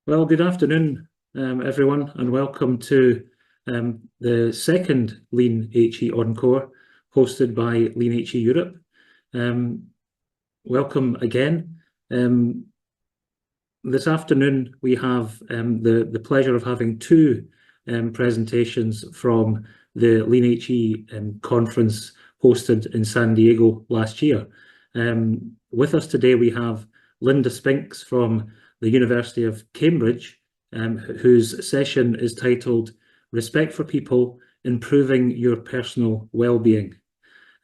Well, good afternoon, everyone, and welcome to the second Lean HE Encore, hosted by Lean HE Europe. Welcome again. This afternoon we have the pleasure of having two presentations from the Lean HE conference hosted in San Diego last year. With us today we have Linda Spinks from the University of Cambridge, whose session is titled Respect for People, Improving Your Personal Wellbeing.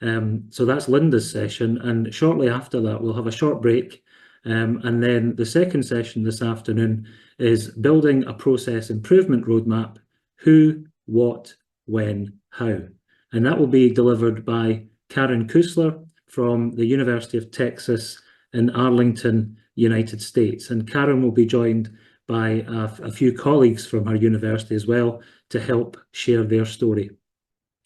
So that's Linda's session, and shortly after that we'll have a short break, and then the second session this afternoon is Building a Process Improvement Roadmap, Who, What, When, How. And that will be delivered by Karen Kusler from the University of Texas in Arlington, United States. And Karen will be joined by a few colleagues from her university as well to help share their story.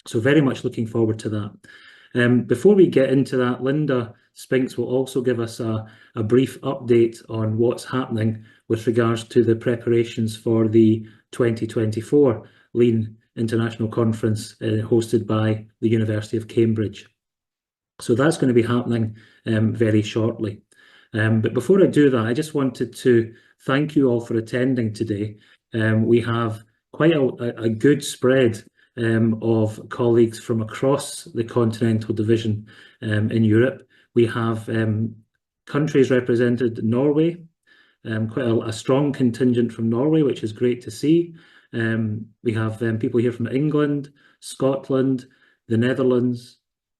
So very much looking forward to that. Before we get into that, Linda Spinks will also give us a brief update on what's happening with regards to the preparations for the 2024 Lean International Conference hosted by the University of Cambridge. So that's going to be happening very shortly. But before I do that, I just wanted to thank you all for attending today. We have quite a good spread of colleagues from across the continental division in Europe. We have countries represented: Norway, quite a strong contingent from Norway, which is great to see. We have people here from England, Scotland, the Netherlands,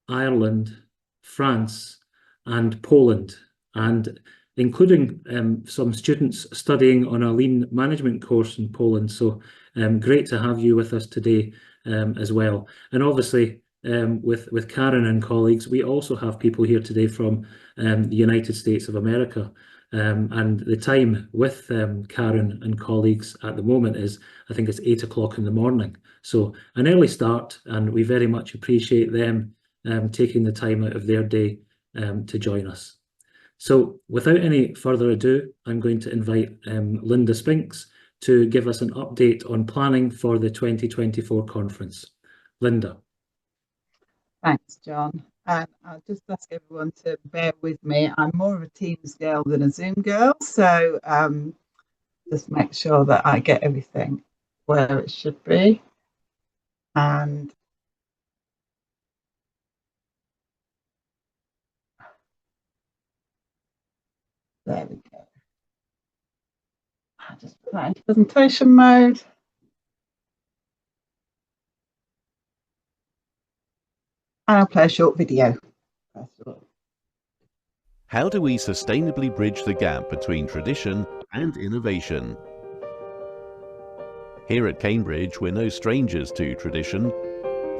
Ireland, France, and Poland, and including some students studying on a lean management course in Poland. So great to have you with us today as well. And obviously with Karen and colleagues, we also have people here today from the United States of America. And the time with Karen and colleagues at the moment is, I think it's 8 o'clock in the morning. So an early start, and we very much appreciate them taking the time out of their day to join us. So without any further ado, I'm going to invite Linda Spinks to give us an update on planning for the 2024 conference. Linda. Thanks, John. And I'll just ask everyone to bear with me. I'm more of a Teams girl than a Zoom girl, so just make sure that I get everything where it should be. And there we go. I'll just put that into presentation mode. And I'll play a short video. How do we sustainably bridge the gap between tradition and innovation? Here at Cambridge, we're no strangers to tradition.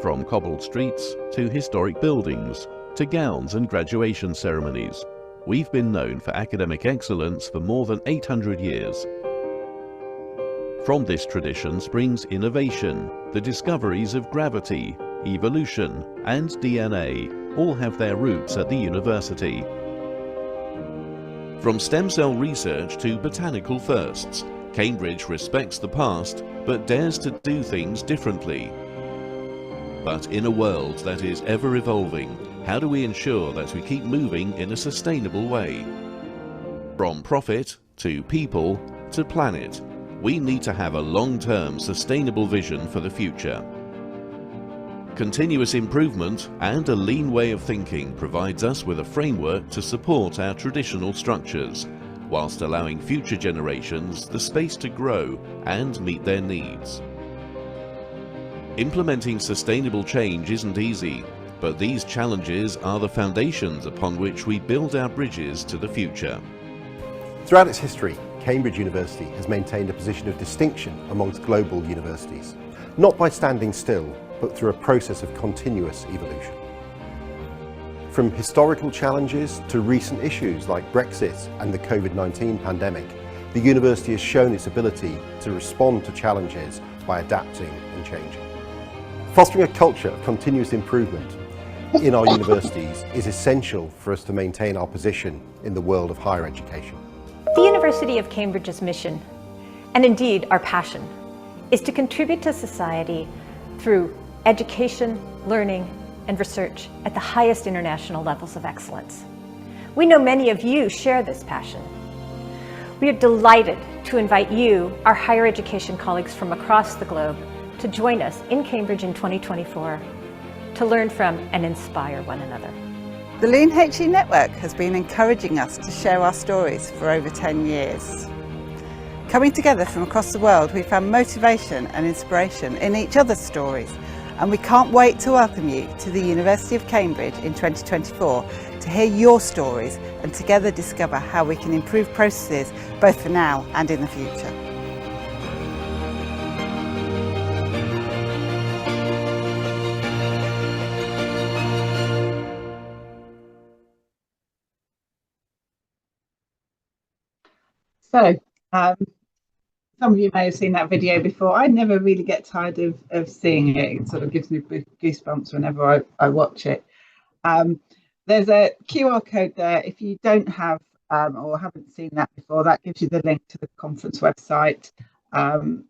From cobbled streets to historic buildings to gowns and graduation ceremonies, we've been known for academic excellence for more than 800 years. From this tradition springs innovation. The discoveries of gravity, evolution, and DNA all have their roots at the university. From stem cell research to botanical firsts, Cambridge respects the past but dares to do things differently. But in a world that is ever evolving, how do we ensure that we keep moving in a sustainable way? From profit to people to planet, we need to have a long-term sustainable vision for the future. Continuous improvement and a lean way of thinking provides us with a framework to support our traditional structures, whilst allowing future generations the space to grow and meet their needs. Implementing sustainable change isn't easy, but these challenges are the foundations upon which we build our bridges to the future. Throughout its history, Cambridge University has maintained a position of distinction amongst global universities, not by standing still, but through a process of continuous evolution. From historical challenges to recent issues like Brexit and the COVID-19 pandemic, the university has shown its ability to respond to challenges by adapting and changing. Fostering a culture of continuous improvement in our universities is essential for us to maintain our position in the world of higher education. The University of Cambridge's mission and indeed our passion, is to contribute to society through education, learning, and research at the highest international levels of excellence. We know many of you share this passion. We are delighted to invite you, our higher education colleagues from across the globe, to join us in Cambridge in 2024 to learn from and inspire one another. The Lean HE Network has been encouraging us to share our stories for over 10 years. Coming together from across the world, we found motivation and inspiration in each other's stories, and we can't wait to welcome you to the University of Cambridge in 2024 to hear your stories and together discover how we can improve processes both for now and in the future. So, some of you may have seen that video before. I never really get tired of seeing it. It sort of gives me goosebumps whenever I watch it. There's a QR code there. If you don't have or haven't seen that before, that gives you the link to the conference website. So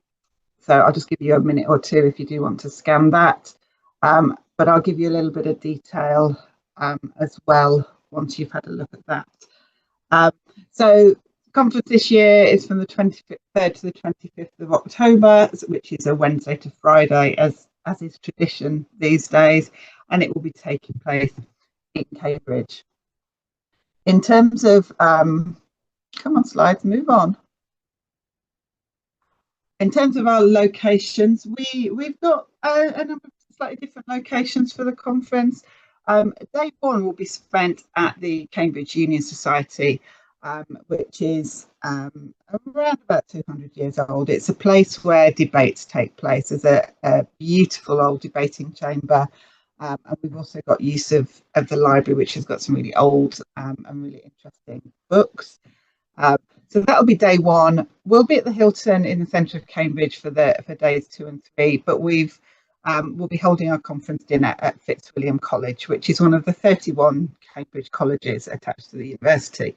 I'll just give you a minute or two if you do want to scan that. But I'll give you a little bit of detail as well once you've had a look at that. So conference this year is from the 23rd to the 25th of October, which is a Wednesday to Friday, as is tradition these days, and it will be taking place in Cambridge. In terms of, come on slides, move on. In terms of our locations, we've got a number of slightly different locations for the conference. Day one will be spent at the Cambridge Union Society, which is around about 200 years old. It's a place where debates take place. There's a beautiful old debating chamber, and we've also got use of the library, which has got some really old and really interesting books. So that'll be day one. We'll be at the Hilton in the centre of Cambridge for days 2 and 3, but we'll be holding our conference dinner at Fitzwilliam College, which is one of the 31 Cambridge colleges attached to the university.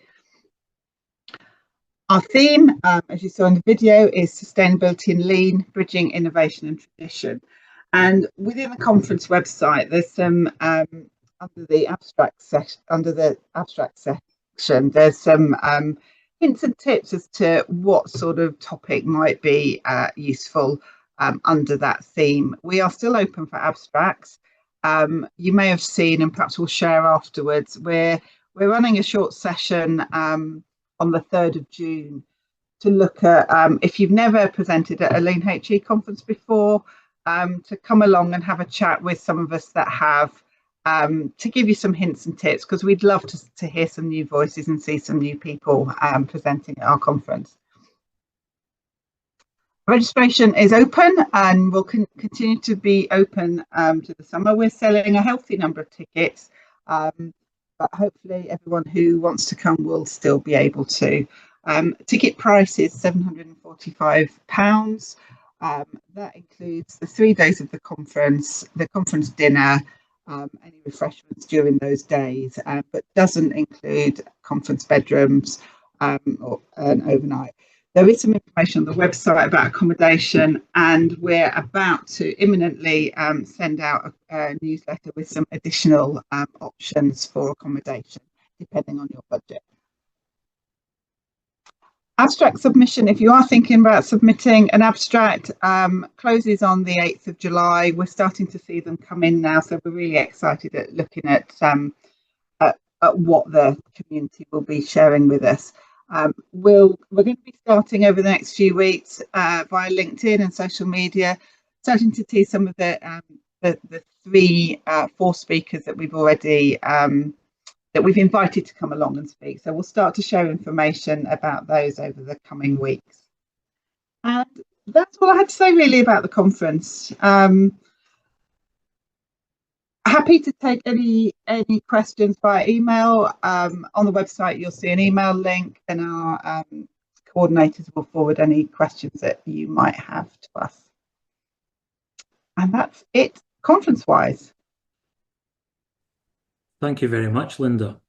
Our theme, as you saw in the video, is sustainability and lean, bridging innovation and tradition. And within the conference website, there's some under the abstract section, there's some hints and tips as to what sort of topic might be useful under that theme. We are still open for abstracts. You may have seen, and perhaps we'll share afterwards, we're running a short session on the 3rd of June to look at, if you've never presented at a Lean HE conference before, to come along and have a chat with some of us that have, to give you some hints and tips, because we'd love to hear some new voices and see some new people presenting at our conference. Registration is open and will continue to be open to the summer. We're selling a healthy number of tickets, but hopefully everyone who wants to come will still be able to. Ticket price is £745. That includes the 3 days of the conference dinner, any refreshments during those days, but doesn't include conference bedrooms or an overnight. There is some information on the website about accommodation, and we're about to imminently send out a newsletter with some additional options for accommodation, depending on your budget. Abstract submission, if you are thinking about submitting an abstract, closes on the 8th of July. We're starting to see them come in now, so we're really excited at looking at what the community will be sharing with us. We're going to be starting over the next few weeks via LinkedIn and social media, starting to see some of the 4 speakers that we've already that we've invited to come along and speak. So we'll start to share information about those over the coming weeks. And that's all I had to say really about the conference. Happy to take any questions via email. On the website, you'll see an email link, and our coordinators will forward any questions that you might have to us. And that's it, conference-wise. Thank you very much, Linda.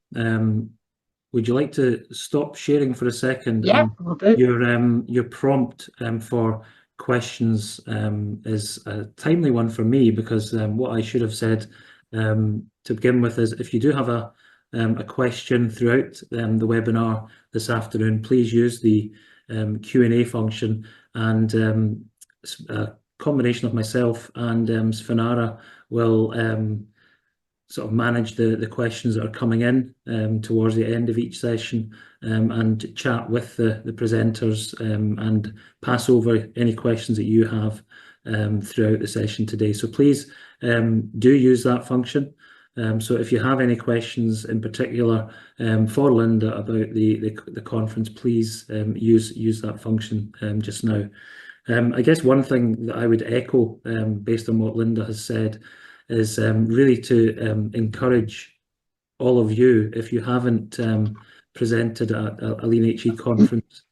would you like to stop sharing for a second? Yeah, will do. Your prompt for questions is a timely one for me, because what I should have said to begin with is, if you do have a question throughout the webinar this afternoon, please use the Q&A function, and a combination of myself and Svenara will sort of manage the questions that are coming in towards the end of each session, and chat with the presenters and pass over any questions that you have throughout the session today. So please do use that function. So if you have any questions in particular for Linda about the conference, please use that function just now. I guess one thing that I would echo based on what Linda has said is really to encourage all of you, if you haven't presented at a Lean HE conference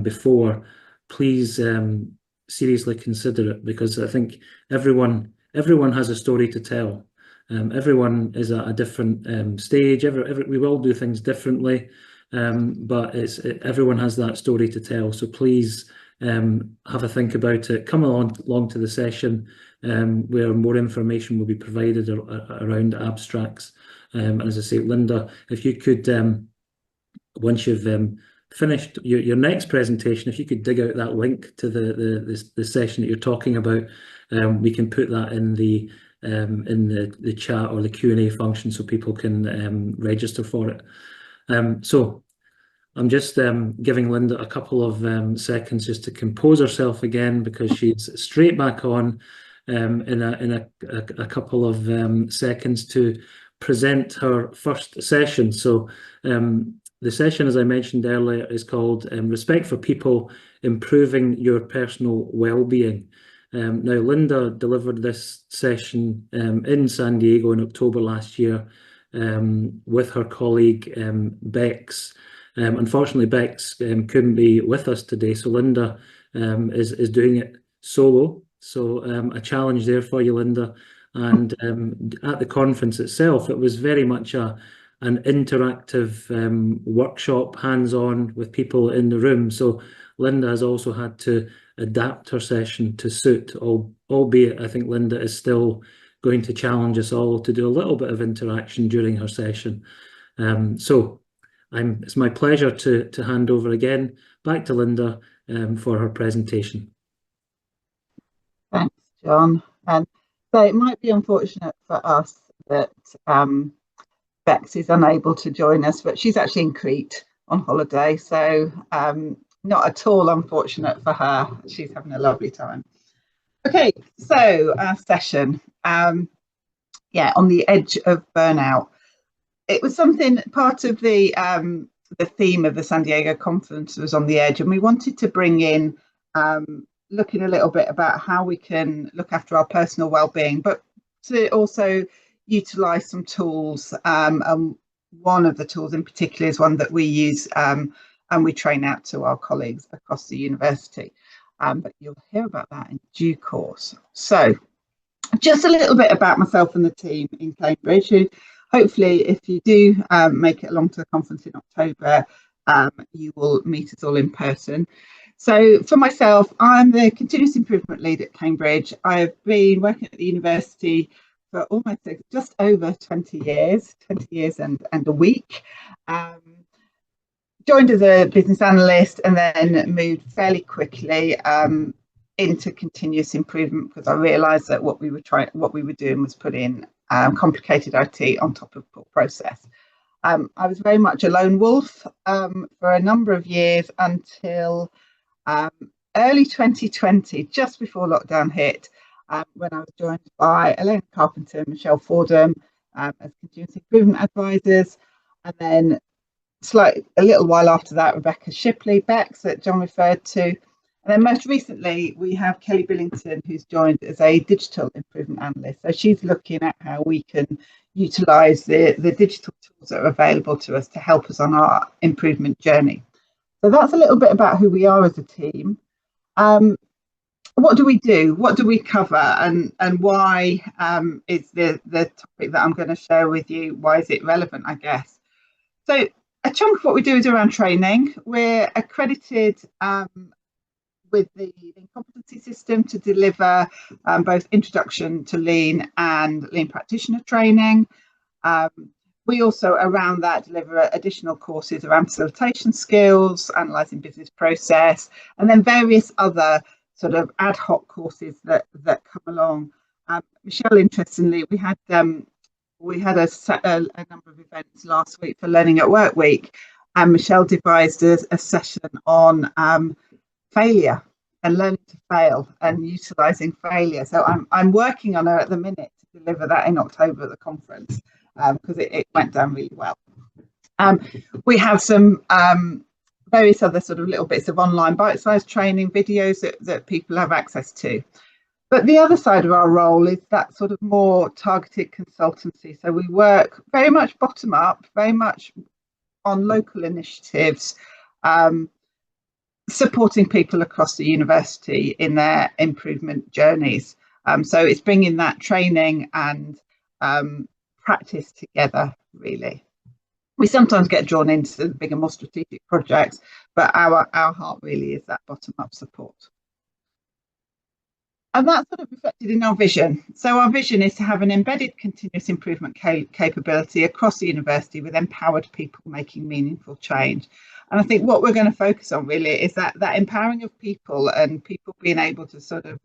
before, please seriously consider it, because I think everyone has a story to tell. Everyone is at a different stage. We all do things differently, but everyone has that story to tell. So please have a think about it. Come along to the session where more information will be provided around abstracts. And as I say, Linda, if you could, once you've finished your next presentation, if you could dig out that link to the session that you're talking about, we can put that in the chat or the Q&A function so people can register for it. So I'm just giving Linda a couple of seconds just to compose herself again, because she's straight back on in a couple of seconds to present her first session. So the session, as I mentioned earlier, is called Respect for People, Improving Your Personal Wellbeing. Now, Linda delivered this session in San Diego in October last year with her colleague Bex. Unfortunately, Bex couldn't be with us today, so Linda is doing it solo. So a challenge there for you, Linda. And at the conference itself, it was very much an interactive workshop, hands-on with people in the room. So Linda has also had to adapt her session to suit, albeit I think Linda is still going to challenge us all to do a little bit of interaction during her session. So it's my pleasure to hand over again back to Linda for her presentation. Thanks, John. And so it might be unfortunate for us that Bex is unable to join us, but she's actually in Crete on holiday, so not at all unfortunate for her. She's having a lovely time. Okay, so our session, on the edge of burnout. It was something, part of the theme of the San Diego conference was on the edge, and we wanted to bring in looking a little bit about how we can look after our personal well-being, but to also utilize some tools. And one of the tools in particular is one that we use and we train out to our colleagues across the university. But you'll hear about that in due course. So just a little bit about myself and the team in Cambridge, who hopefully, if you do make it along to the conference in October, you will meet us all in person. So for myself, I'm the continuous improvement lead at Cambridge. I've been working at the university for almost just over 20 years and a week. Joined as a business analyst and then moved fairly quickly into continuous improvement, because I realised that what we were doing was putting complicated IT on top of poor process. I was very much a lone wolf for a number of years until early 2020, just before lockdown hit, when I was joined by Elaine Carpenter and Michelle Fordham as continuous improvement advisors, and then a little while after that, Rebecca Shipley, Bex, that John referred to. And then most recently, we have Kelly Billington, who's joined as a digital improvement analyst. So she's looking at how we can utilise the digital tools that are available to us to help us on our improvement journey. So that's a little bit about who we are as a team. What do we do? What do we cover? And why is the topic that I'm going to share with you, why is it relevant, I guess? So A chunk of what we do is around training. We're accredited with the Lean competency system to deliver both introduction to Lean and Lean practitioner training. We also, around that, deliver additional courses around facilitation skills, analysing business process, and then various other sort of ad hoc courses that come along. Michelle, interestingly, we had a number of events last week for Learning at Work Week, and Michelle devised a session on failure and learning to fail and utilising failure. So I'm working on her at the minute to deliver that in October at the conference, because it went down really well. We have some various other sort of little bits of online bite-sized training videos that people have access to. But the other side of our role is that sort of more targeted consultancy. So we work very much bottom up, very much on local initiatives, supporting people across the university in their improvement journeys. So it's bringing that training and practice together, really. We sometimes get drawn into the bigger, more strategic projects, but our heart really is that bottom-up support. And that's sort of reflected in our vision. So our vision is to have an embedded continuous improvement capability across the university with empowered people making meaningful change. And I think what we're going to focus on really is that empowering of people and people being able to sort of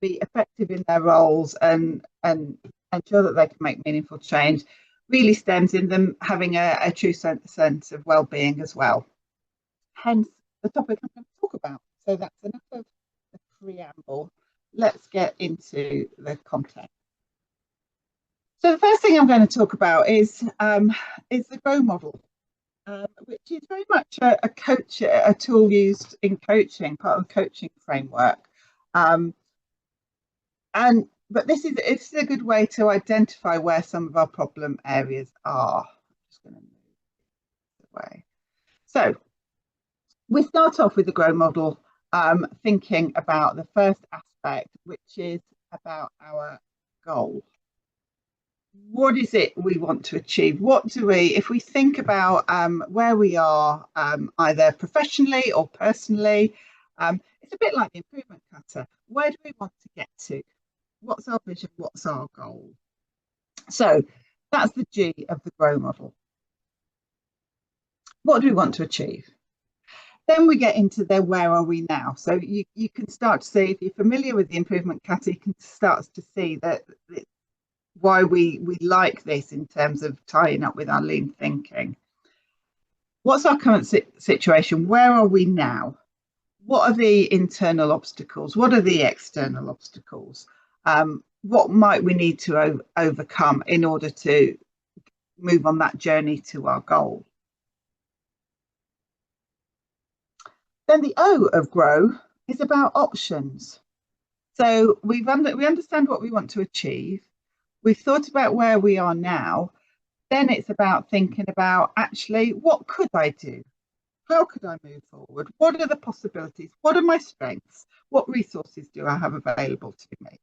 be effective in their roles and ensure that they can make meaningful change really stems in them having a true sense of well-being as well. Hence the topic I'm going to talk about. So that's enough of the preamble. Let's get into the content. So the first thing I'm going to talk about is the GROW model, which is very much a tool used in coaching, part of the coaching framework. But it's a good way to identify where some of our problem areas are. I'm just going to move away. So we start off with the GROW model, thinking about the first aspect, which is about our goal. What is it we want to achieve? What do we, if we think about where we are, either professionally or personally, it's a bit like the improvement cutter. Where do we want to get to? What's our vision? What's our goal? So that's the G of the GROW model. What do we want to achieve? Then we get into the where are we now? So you can start to see, if you're familiar with the improvement cutter, you can start to see that why we like this in terms of tying up with our lean thinking. What's our current situation? Where are we now? What are the internal obstacles? What are the external obstacles? What might we need to overcome in order to move on that journey to our goal? Then the O of GROW is about options. So we understand what we want to achieve. We've thought about where we are now. Then it's about thinking about, actually, what could I do? How could I move forward? What are the possibilities? What are my strengths? What resources do I have available to me?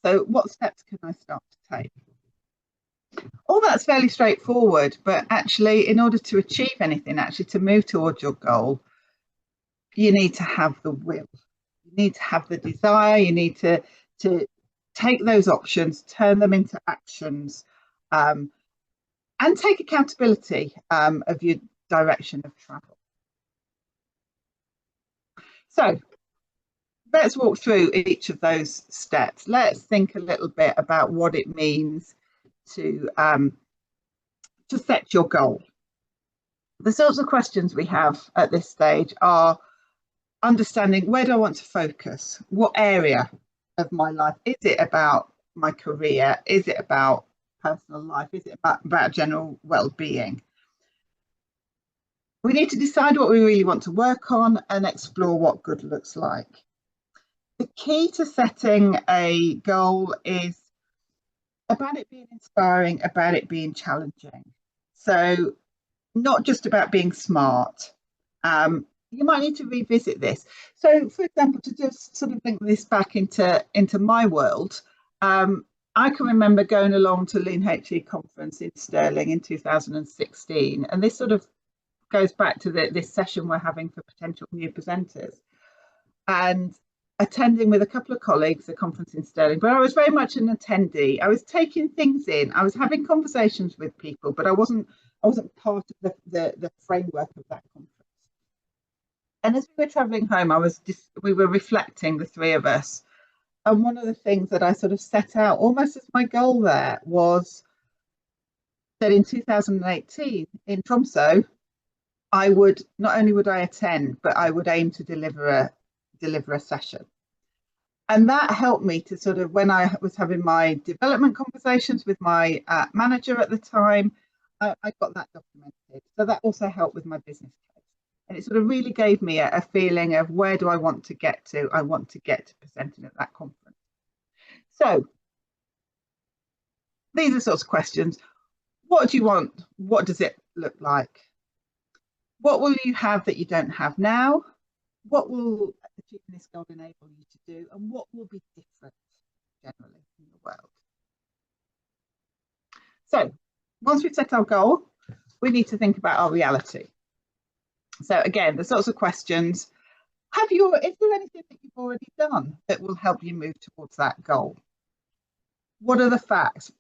So what steps can I start to take? All that's fairly straightforward, but actually, in order to achieve anything, actually to move towards your goal, you need to have the will. You need to have the desire. You need to take those options, turn them into actions, and take accountability of your direction of travel. So let's walk through each of those steps. Let's think a little bit about what it means to set your goal. The sorts of questions we have at this stage are understanding, where do I want to focus? What area of my life? Is it about my career? Is it about personal life? Is it about general well-being? We need to decide what we really want to work on and explore what good looks like. The key to setting a goal is about it being inspiring, about it being challenging. So not just about being smart. You might need to revisit this. So, for example, to just sort of link this back into my world, I can remember going along to Lean HE conference in Stirling in 2016, and this sort of goes back to this session we're having for potential new presenters, and attending with a couple of colleagues the conference in Stirling, but I was very much an attendee. I was taking things in, I was having conversations with people, but I wasn't part of the framework of that conference. And as we were travelling home, we were reflecting, the three of us, and one of the things that I sort of set out almost as my goal there was that in 2018 in Tromsø, I would not only would I attend, but I would aim to deliver a session. And that helped me to sort of, when I was having my development conversations with my manager at the time, I got that documented. So that also helped with my business case. And it sort of really gave me a feeling of where do I want to get to? I want to get to presenting at that conference. So these are sorts of questions. What do you want? What does it look like? What will you have that you don't have now? What will achieving this goal enable you to do? And what will be different generally in the world? So once we've set our goal, we need to think about our reality. So again, the sorts of questions. Is there anything that you've already done that will help you move towards that goal? What are the facts?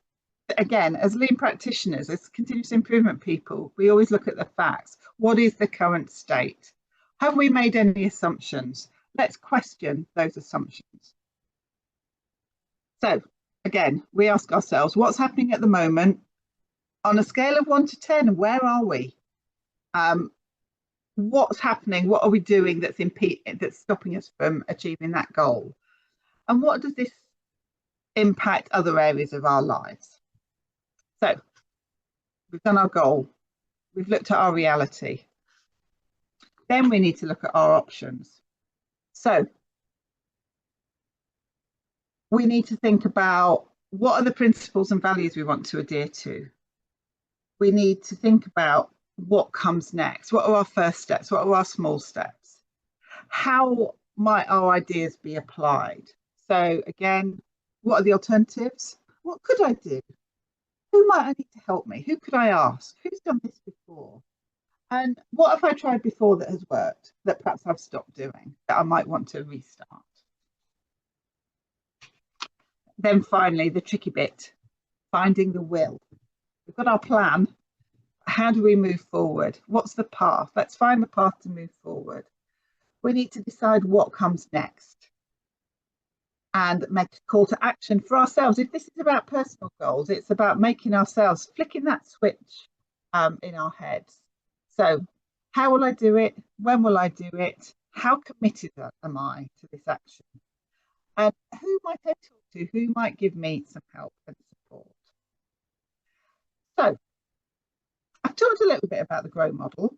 Again, as lean practitioners, as continuous improvement people, we always look at the facts. What is the current state? Have we made any assumptions? Let's question those assumptions. So again, we ask ourselves, what's happening at the moment? On a scale of 1 to 10, where are we? What's happening? What are we doing that's stopping us from achieving that goal? And what does this impact other areas of our lives? So we've done our goal. We've looked at our reality. Then we need to look at our options. So we need to think about what are the principles and values we want to adhere to. We need to think about what comes next. What are our first steps? What are our small steps? How might our ideas be applied? So again, what are the alternatives? What could I do? Who might I need to help me? Who could I ask? Who's done this before? And what have I tried before that has worked, that perhaps I've stopped doing, that I might want to restart? Then finally, the tricky bit, finding the will. We've got our plan. How do we move forward? What's the path? Let's find the path to move forward. We need to decide what comes next and make a call to action for ourselves. If this is about personal goals, it's about making ourselves, flicking that switch in our heads. So how will I do it? When will I do it? How committed am I to this action? And who might I talk to? Who might give me some help and support? So I've talked a little bit about the GROW model.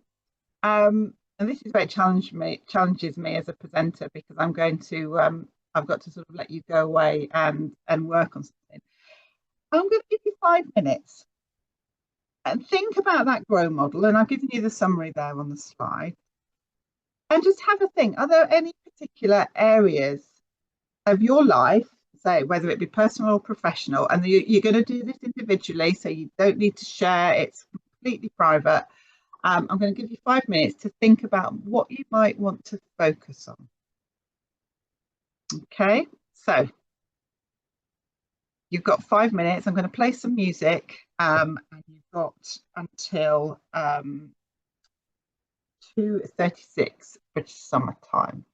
And this is where it challenges me as a presenter, because I'm going to, I've got to sort of let you go away and work on something. I'm going to give you 5 minutes and think about that GROW model. And I've given you the summary there on the slide. And just have a think, are there any particular areas of your life, say whether it be personal or professional, and you're going to do this individually, so you don't need to share, it's completely private. I'm going to give you 5 minutes to think about what you might want to focus on. Okay, so you've got 5 minutes. I'm going to play some music, and you've got until 2:36 British Summer Time.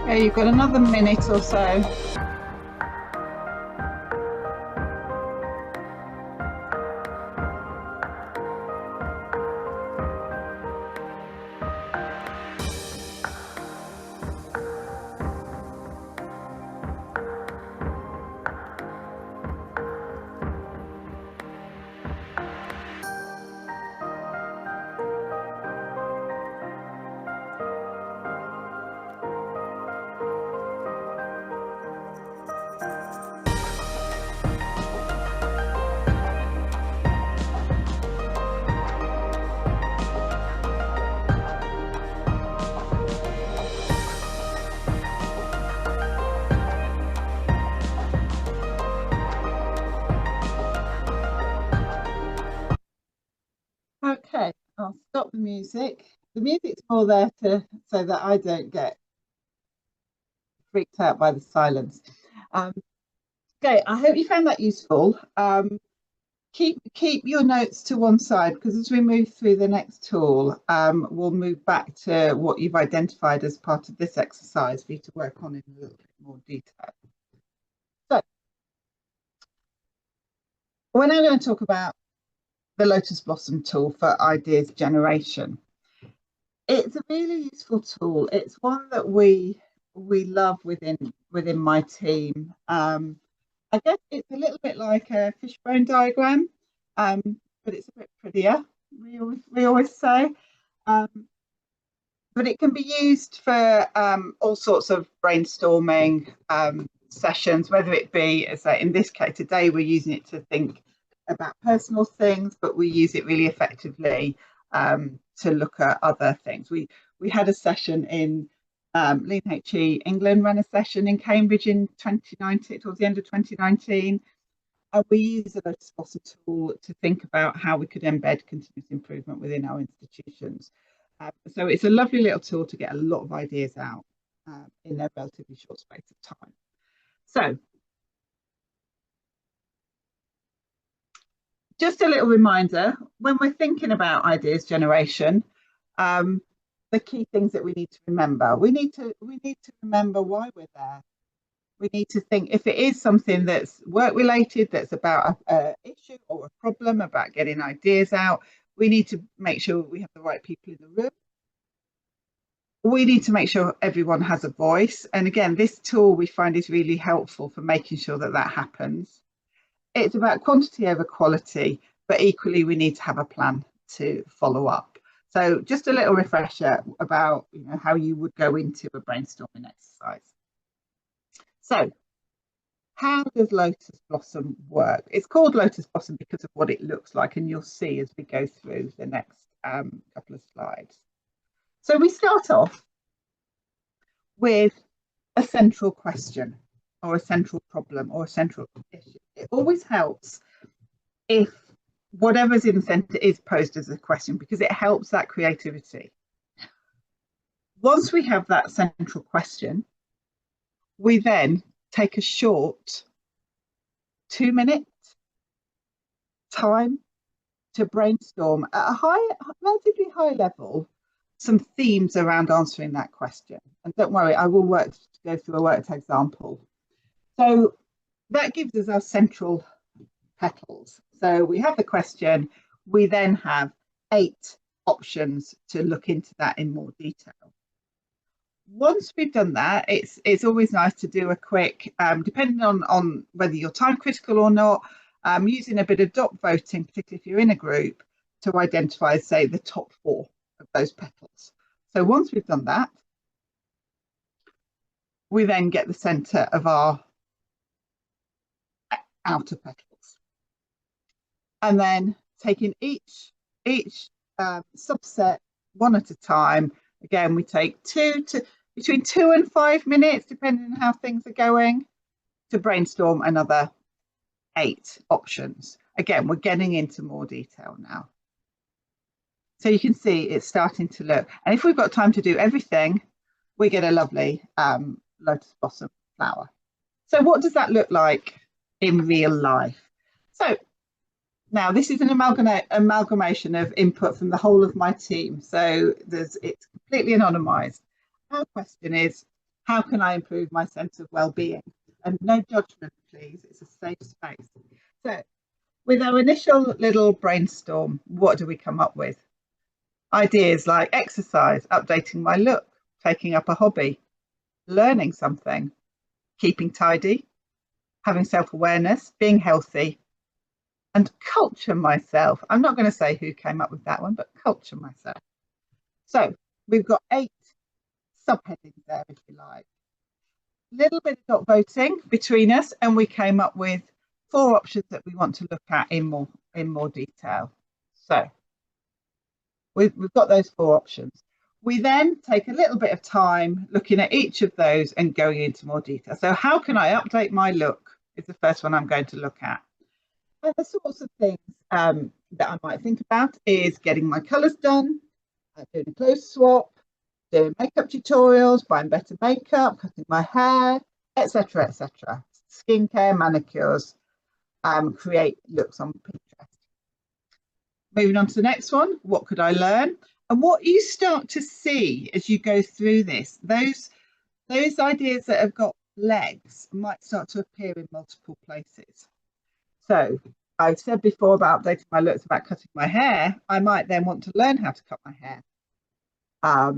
Okay, you've got another minute or so. Okay, I'll stop the music. The music's more there so that I don't get freaked out by the silence. Okay, I hope you found that useful. Keep your notes to one side, because as we move through the next tool, we'll move back to what you've identified as part of this exercise for you to work on in a little bit more detail. So, we're now going to talk about the Lotus Blossom tool for ideas generation. It's a really useful tool. It's one that we love within my team. I guess it's a little bit like a fishbone diagram, but it's a bit prettier, we always say. But it can be used for all sorts of brainstorming sessions, whether it be, as in this case today, we're using it to think about personal things, but we use it really effectively to look at other things. We had a session in Lean HE England ran a session in Cambridge in 2019, towards the end of 2019. We use the Lotus Blossom tool to think about how we could embed continuous improvement within our institutions. So it's a lovely little tool to get a lot of ideas out in a relatively short space of time. So, just a little reminder, when we're thinking about ideas generation, the key things that we need to remember. We need to remember why we're there. We need to think, if it is something that's work related, that's about an issue or a problem, about getting ideas out, we need to make sure we have the right people in the room. We need to make sure everyone has a voice. And again, this tool we find is really helpful for making sure that that happens. It's about quantity over quality, but equally we need to have a plan to follow up. So just a little refresher about how you would go into a brainstorming exercise. So how does Lotus Blossom work? It's called Lotus Blossom because of what it looks like, and you'll see as we go through the next couple of slides. So we start off with a central question or a central problem or a central issue. It always helps if whatever's in the centre is posed as a question, because it helps that creativity. Once we have that central question, we then take a short 2-minute time to brainstorm at a relatively high level, some themes around answering that question. And don't worry, I will go through a worked example. So that gives us our central petals. So we have the question, we then have 8 options to look into that in more detail. Once we've done that, it's always nice to do a quick, depending on whether you're time critical or not, using a bit of dot voting, particularly if you're in a group, to identify, say, the top 4 of those petals. So once we've done that, we then get the centre of our outer petals. And then taking each subset one at a time. Again, we take between 2 and 5 minutes, depending on how things are going, to brainstorm another 8 options. Again, we're getting into more detail now. So you can see it's starting to look, and if we've got time to do everything, we get a lovely Lotus Blossom flower. So what does that look like in real life? So now this is an amalgamation of input from the whole of my team. So it's completely anonymized. Our question is, How can I improve my sense of well-being? And no judgment, please. It's a safe space. So with our initial little brainstorm, what do we come up with? Ideas like exercise, updating my look, taking up a hobby, learning something, keeping tidy, having self-awareness, being healthy, and culture myself. I'm not going to say who came up with that one, but culture myself. So we've got 8 subheadings there, if you like. Little bit of dot voting between us, and we came up with 4 options that we want to look at in more detail. So we've got those 4 options. We then take a little bit of time looking at each of those and going into more detail. So how can I update my look is the first one I'm going to look at. And the sorts of things that I might think about is getting my colours done, doing a clothes swap, doing makeup tutorials, buying better makeup, cutting my hair, etc., etc. Skincare, manicures, create looks on Pinterest. Moving on to the next one, what could I learn? And what you start to see as you go through this, those ideas that have got legs might start to appear in multiple places. So I've said before about updating my looks, about cutting my hair. I might then want to learn how to cut my hair. I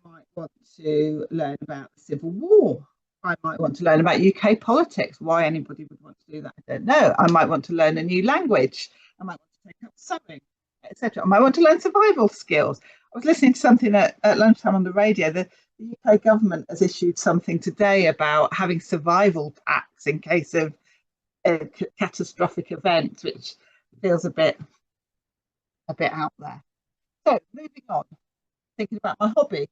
might want to learn about the Civil War. I might want to learn about UK politics. Why anybody would want to do that, I don't know. I might want to learn a new language. I might want to take up sewing, etc. I might want to learn survival skills. I was listening to something at lunchtime on the radio. The UK government has issued something today about having survival packs in case of a catastrophic event, which feels a bit out there. So moving on, thinking about my hobby.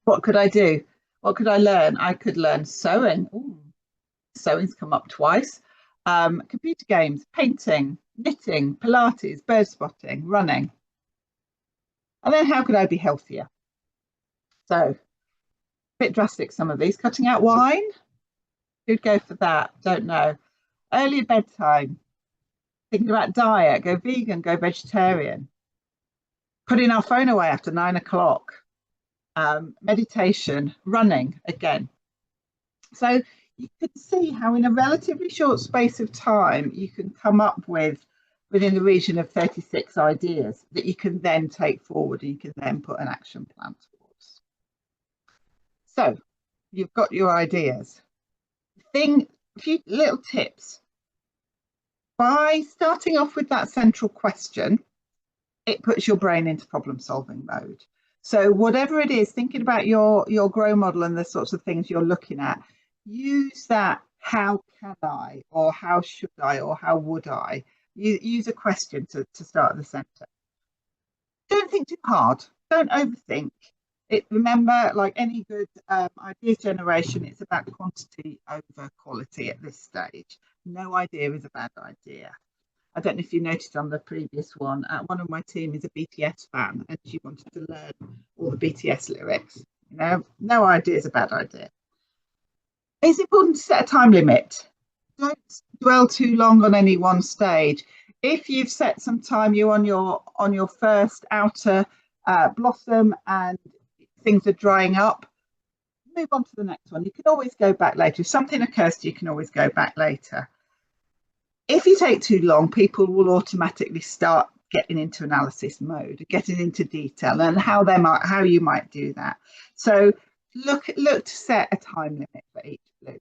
What could I do? What could I learn? I could learn sewing. Ooh, sewing's come up twice. Computer games, painting, knitting, Pilates, bird spotting, running. And then how could I be healthier? So a bit drastic, some of these. Cutting out wine. Who'd go for that? Don't know. Earlier bedtime. Thinking about diet. Go vegan, go vegetarian. Putting our phone away after 9 o'clock. Meditation, running again. So you can see how in a relatively short space of time you can come up with within the region of 36 ideas that you can then take forward and you can then put an action plan towards. So you've got your ideas. A few little tips. By starting off with that central question, it puts your brain into problem solving mode. So whatever it is, thinking about your grow model and the sorts of things you're looking at, use that how can I, or how should I, or how would I. Use a question to start at the centre. Don't think too hard. Don't overthink it. Remember, like any good ideas generation, it's about quantity over quality at this stage. No idea is a bad idea. I don't know if you noticed on the previous one, one of my team is a BTS fan and she wanted to learn all the BTS lyrics. You know, no idea is a bad idea. It's important to set a time limit. Don't dwell too long on any one stage. If you've set some time, you're on your first outer blossom and things are drying up, move on to the next one. You can always go back later. If something occurs to you, you can always go back later. If you take too long, people will automatically start getting into analysis mode, getting into detail, and how you might do that. So look to set a time limit for each bloom.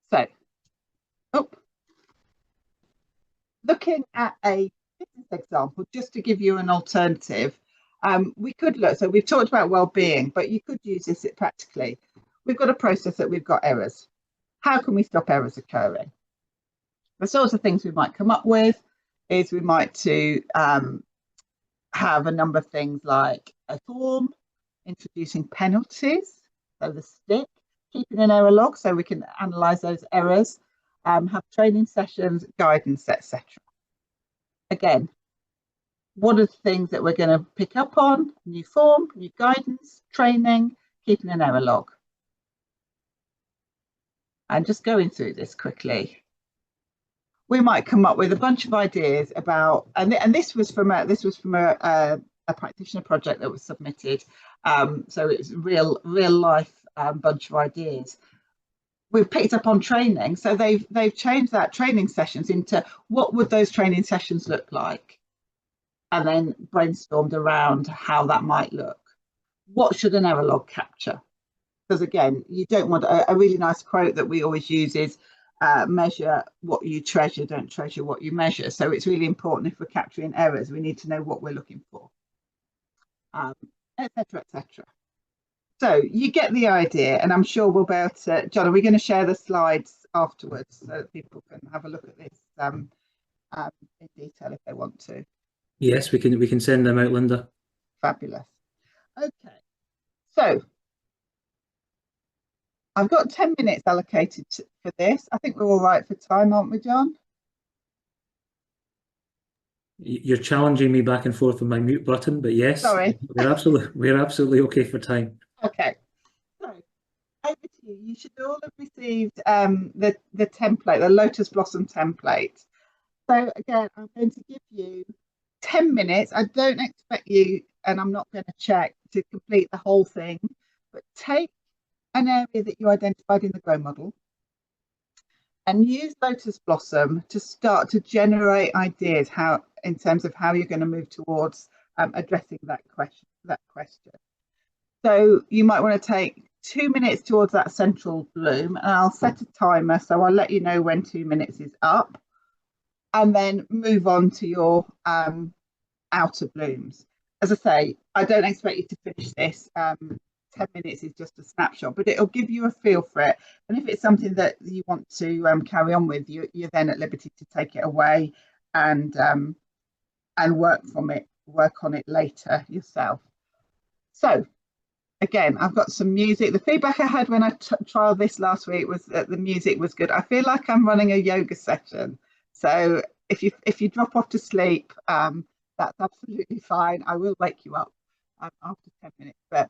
So, looking at a business example, just to give you an alternative, we could look. So we've talked about well-being, but you could use this practically. We've got a process that we've got errors. How can we stop errors occurring? The sorts of things we might come up with is we might have a number of things like a form, introducing penalties, so the stick, keeping an error log so we can analyse those errors, have training sessions, guidance, etc. Again, what are the things that we're going to pick up on? New form, new guidance, training, keeping an error log. And just going through this quickly, we might come up with a bunch of ideas about, and this was from a a practitioner project that was submitted. So it's real life bunch of ideas. We've picked up on training, so they've changed that training sessions into what would those training sessions look like, and then brainstormed around how that might look. What should an error log capture? Because again, you don't want a really nice quote that we always use is measure what you treasure, don't treasure what you measure. So it's really important if we're capturing errors, we need to know what we're looking for, etc., etc. So you get the idea, and I'm sure we'll be able to, John, are we going to share the slides afterwards so that people can have a look at this in detail if they want to? Yes, we can send them out, Linda. Fabulous. Okay, so I've got 10 minutes allocated for this. I think we're all right for time, aren't we, John? You're challenging me back and forth with my mute button, but yes, Sorry. we're absolutely okay for time. Okay, so over to you. You should all have received the template, the Lotus Blossom template. So again, I'm going to give you 10 minutes. I don't expect you, and I'm not going to check, to complete the whole thing, but take an area that you identified in the GROW model and use Lotus Blossom to start to generate ideas in terms of how you're going to move towards addressing that question. So you might want to take 2 minutes towards that central bloom, and I'll set a timer, so I'll let you know when 2 minutes is up, and then move on to your outer blooms. As I say, I don't expect you to finish this. 10 minutes is just a snapshot, but it'll give you a feel for it. And if it's something that you want to carry on with, you're then at liberty to take it away and work on it later yourself. So again, I've got some music. The feedback I had when I trialed this last week was that the music was good. I feel like I'm running a yoga session. So if you drop off to sleep, that's absolutely fine. I will wake you up after 10 minutes. But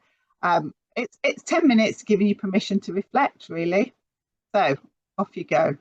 it's 10 minutes giving you permission to reflect, really. So off you go.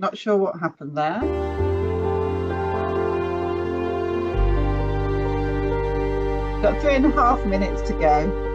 Not sure what happened there. Got 3.5 minutes to go.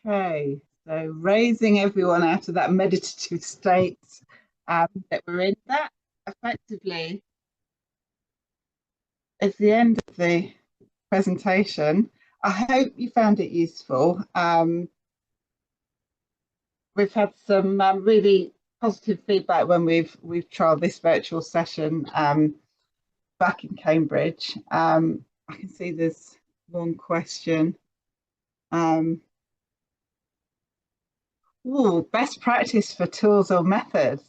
Okay, so raising everyone out of that meditative state that we're in, that effectively is the end of the presentation. I hope you found it useful. We've had some really positive feedback when we've trialed this virtual session back in Cambridge. I can see there's one question. Ooh, best practice for tools or methods.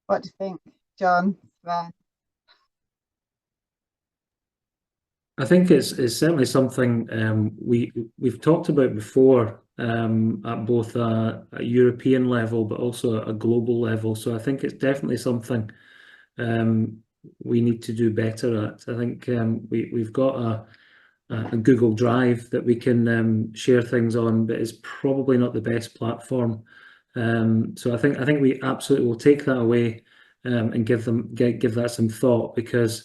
What do you think, John, Sven? I think it's certainly something we've talked about before at both a European level but also a global level. So I think it's definitely something we need to do better at. I think we've got a Google Drive that we can share things on, but it's probably not the best platform. So I think we absolutely will take that away and give that some thought, because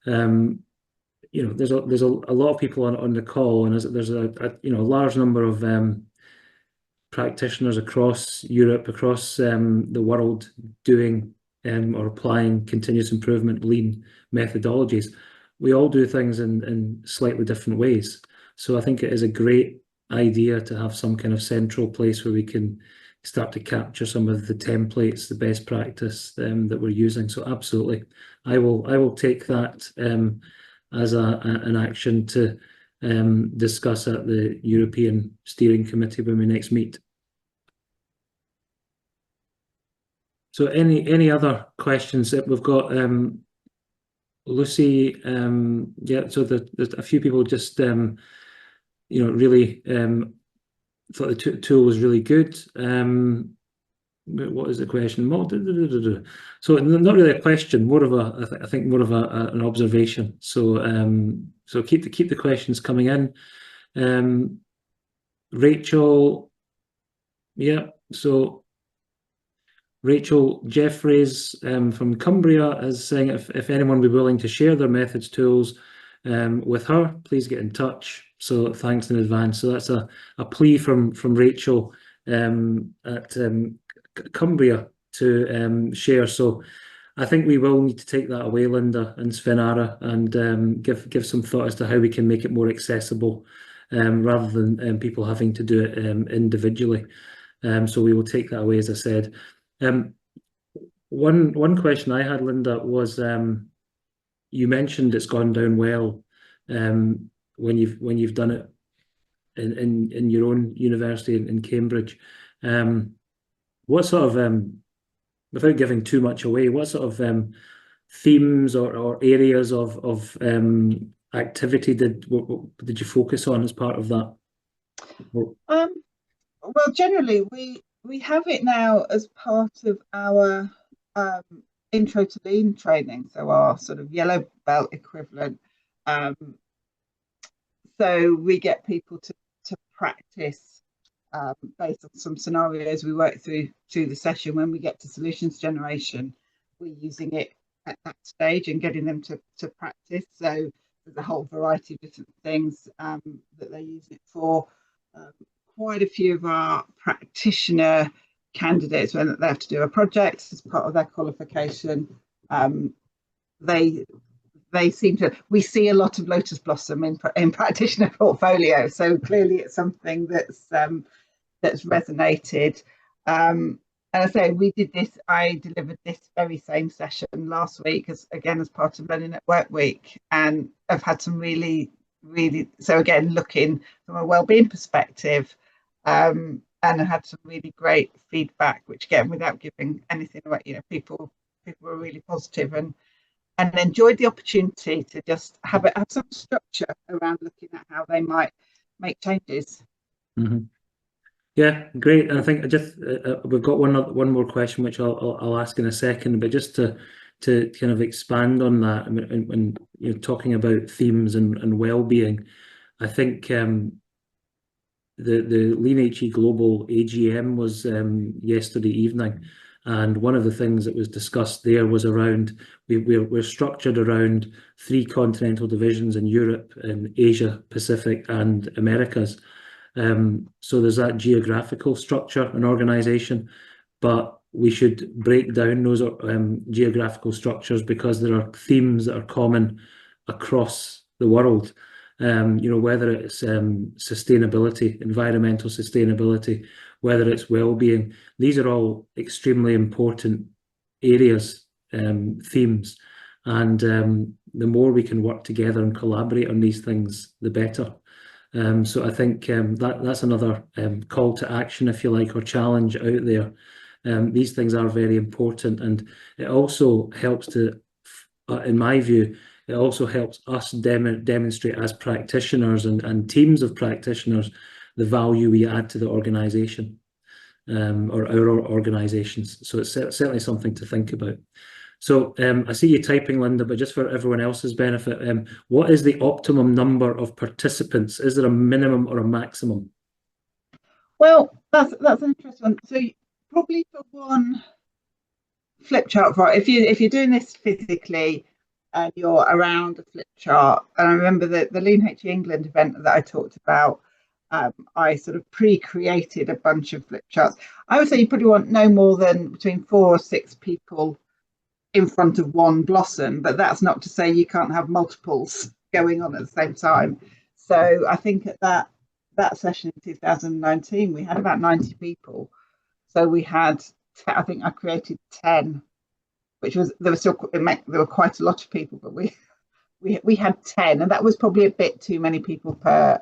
you know, there's a lot of people on the call, and there's a large number of practitioners across Europe, across the world, doing or applying continuous improvement, lean methodologies. We all do things in slightly different ways. So I think it is a great idea to have some kind of central place where we can start to capture some of the templates, the best practice that we're using. So absolutely, I will take that as an action to discuss at the European Steering Committee when we next meet. So any other questions that we've got? Lucy, yeah, so there's a few people just, really thought the tool was really good. What is the question? So not really a question, more of a, I think more of an observation. So so keep the questions coming in. Rachel, yeah, so Rachel Jeffries from Cumbria is saying if anyone would be willing to share their methods tools with her, please get in touch. So thanks in advance. So that's a plea from Rachel at Cumbria to share. So I think we will need to take that away, Linda and Sven-Ara, and give some thought as to how we can make it more accessible rather than people having to do it individually. So we will take that away, as I said. One question I had, Linda, was you mentioned it's gone down well when you've done it in your own university in Cambridge. What sort of, without giving too much away, what sort of themes or areas of activity did you focus on as part of that? Well, generally we have it now as part of our intro to lean training, so our sort of yellow belt equivalent. So we get people to practice based on some scenarios we work through the session. When we get to solutions generation, we're using it at that stage and getting them to practice. So there's a whole variety of different things that they're using it for. Quite a few of our practitioner candidates, when they have to do a project as part of their qualification, they seem to, we see a lot of lotus blossom in practitioner portfolio. So clearly it's something that's resonated. And I say I delivered this very same session last week as part of Learning at Work Week, and I've had some really, so again, looking from a wellbeing perspective, and I had some really great feedback, which again, without giving anything away, people were really positive and enjoyed the opportunity to just have some structure around looking at how they might make changes. Mm-hmm. Yeah, great. And I think we've got one more question, which I'll ask in a second, but just to kind of expand on that, I mean, when you're talking about themes and well-being, I think the Lean HE Global AGM was yesterday evening, and one of the things that was discussed there was around we're structured around 3 continental divisions in Europe, in Asia, Pacific, and Americas. So there's that geographical structure and organisation, but we should break down those geographical structures because there are themes that are common across the world. Whether it's sustainability, environmental sustainability, whether it's well-being, these are all extremely important areas, themes, and the more we can work together and collaborate on these things, the better. So I think that's another call to action, if you like, or challenge out there. These things are very important, and it also helps to, in my view, it also helps us demonstrate as practitioners and teams of practitioners the value we add to the organisation or our organisations. So it's certainly something to think about. So I see you typing, Linda, but just for everyone else's benefit, what is the optimum number of participants? Is there a minimum or a maximum? Well, that's an interesting one. So probably for one flip chart, right? If you're doing this physically and you're around a flip chart, and I remember the Lean HE England event that I talked about, I sort of pre-created a bunch of flip charts. I would say you probably want no more than between 4 or 6 people in front of one blossom, but that's not to say you can't have multiples going on at the same time. So I think at that session in 2019 we had about 90 people. So we had, I think I created 10, which was, there were quite a lot of people, but we had 10, and that was probably a bit too many people per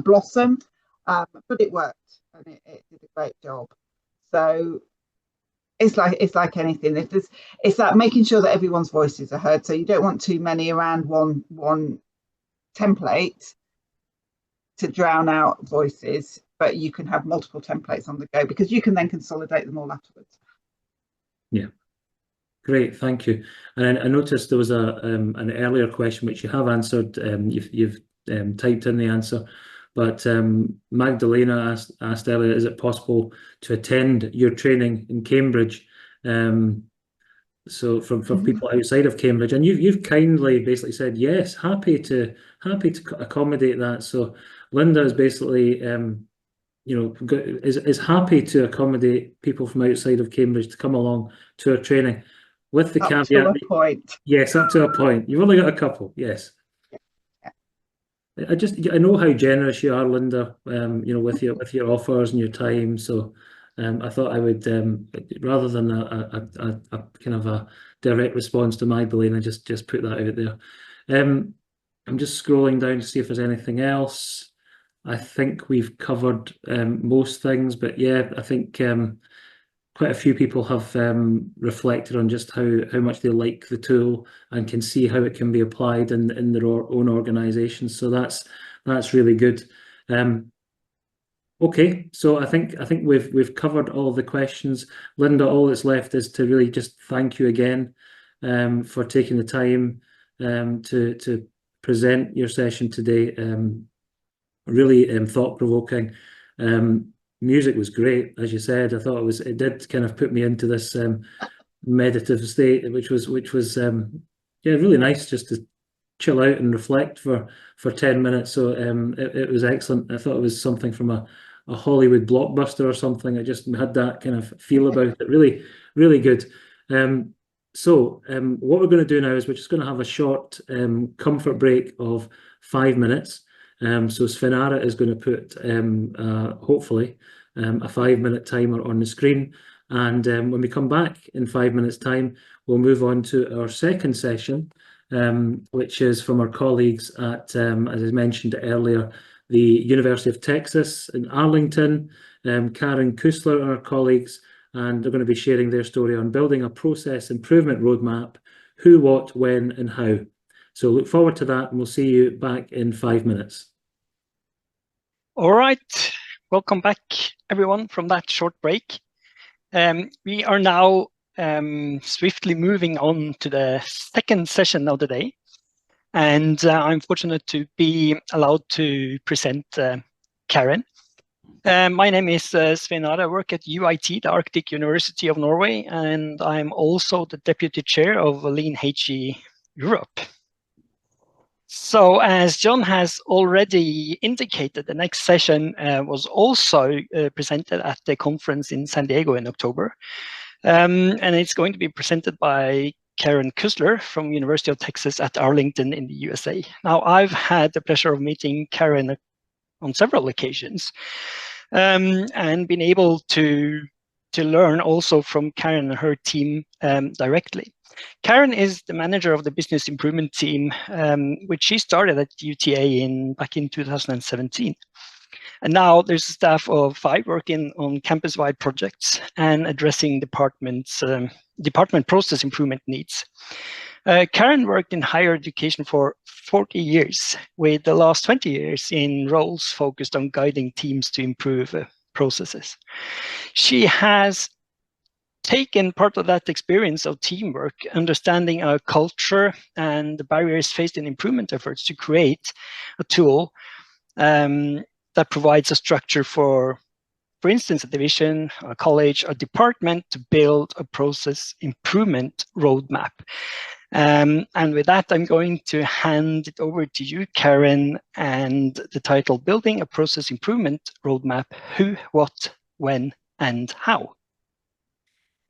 blossom, but it worked, and it did a great job. So it's like anything. It's like making sure that everyone's voices are heard. So you don't want too many around one template to drown out voices, but you can have multiple templates on the go, because you can then consolidate them all afterwards. Yeah, great, thank you. And I noticed there was an earlier question which you have answered. You've typed in the answer, but Magdalena asked earlier, is it possible to attend your training in Cambridge? So for people outside of Cambridge, and you've kindly basically said yes, happy to accommodate that. So Linda is basically is happy to accommodate people from outside of Cambridge to come along to our training, with the caveat. Up to a point. Yes, up to a point. You've only got a couple. Yes. I know how generous you are, Linda. With your offers and your time. So I thought I would, rather than a kind of a direct response to Magdalena, just put that out there. I'm just scrolling down to see if there's anything else. I think we've covered most things, but yeah, I think quite a few people have reflected on just how much they like the tool and can see how it can be applied in their own organisations. So that's really good. Okay, so I think we've covered all the questions. Linda, all that's left is to really just thank you again for taking the time to present your session today. Really thought-provoking. Music was great, as you said. I thought it did kind of put me into this meditative state, which was really nice, just to chill out and reflect for 10 minutes. So it was excellent. I thought it was something from a Hollywood blockbuster or something. I just had that kind of feel about it. Really, really good. So what we're going to do now is we're just going to have a short comfort break of 5 minutes. So Svenara is going to put, hopefully, a 5-minute timer on the screen. And when we come back in 5 minutes' time, we'll move on to our second session, which is from our colleagues at, as I mentioned earlier, the University of Texas in Arlington. Karen Kusler are our colleagues, and they're going to be sharing their story on building a process improvement roadmap, who, what, when, and how. So look forward to that, and we'll see you back in 5 minutes. All right, welcome back, everyone, from that short break. We are now swiftly moving on to the second session of the day. And I'm fortunate to be allowed to present Karen. My name is Svenara. I work at UiT, the Arctic University of Norway, and I'm also the Deputy Chair of Lean HE Europe. So as John has already indicated, the next session was also presented at the conference in San Diego in October. And it's going to be presented by Karen Kusler from University of Texas at Arlington in the USA. Now, I've had the pleasure of meeting Karen on several occasions and been able to learn also from Karen and her team directly. Karen is the manager of the business improvement team, which she started at UTA back in 2017. And now there's a staff of 5 working on campus-wide projects and addressing department process improvement needs. Karen worked in higher education for 40 years, with the last 20 years in roles focused on guiding teams to improve processes. She has taken part of that experience of teamwork, understanding our culture and the barriers faced in improvement efforts to create a tool that provides a structure for instance, a division, a college, a department to build a process improvement roadmap. And with that, I'm going to hand it over to you, Karen, and the title, Building a Process Improvement Roadmap, Who, What, When, and How.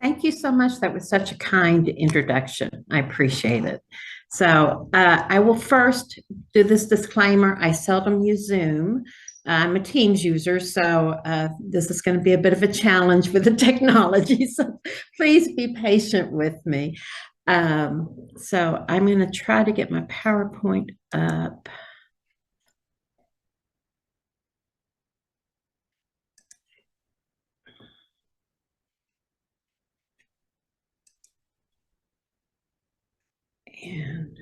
Thank you so much. That was such a kind introduction. I appreciate it. So I will first do this disclaimer. I seldom use Zoom. I'm a Teams user, so this is going to be a bit of a challenge with the technology. So please be patient with me. So I'm going to try to get my PowerPoint up. And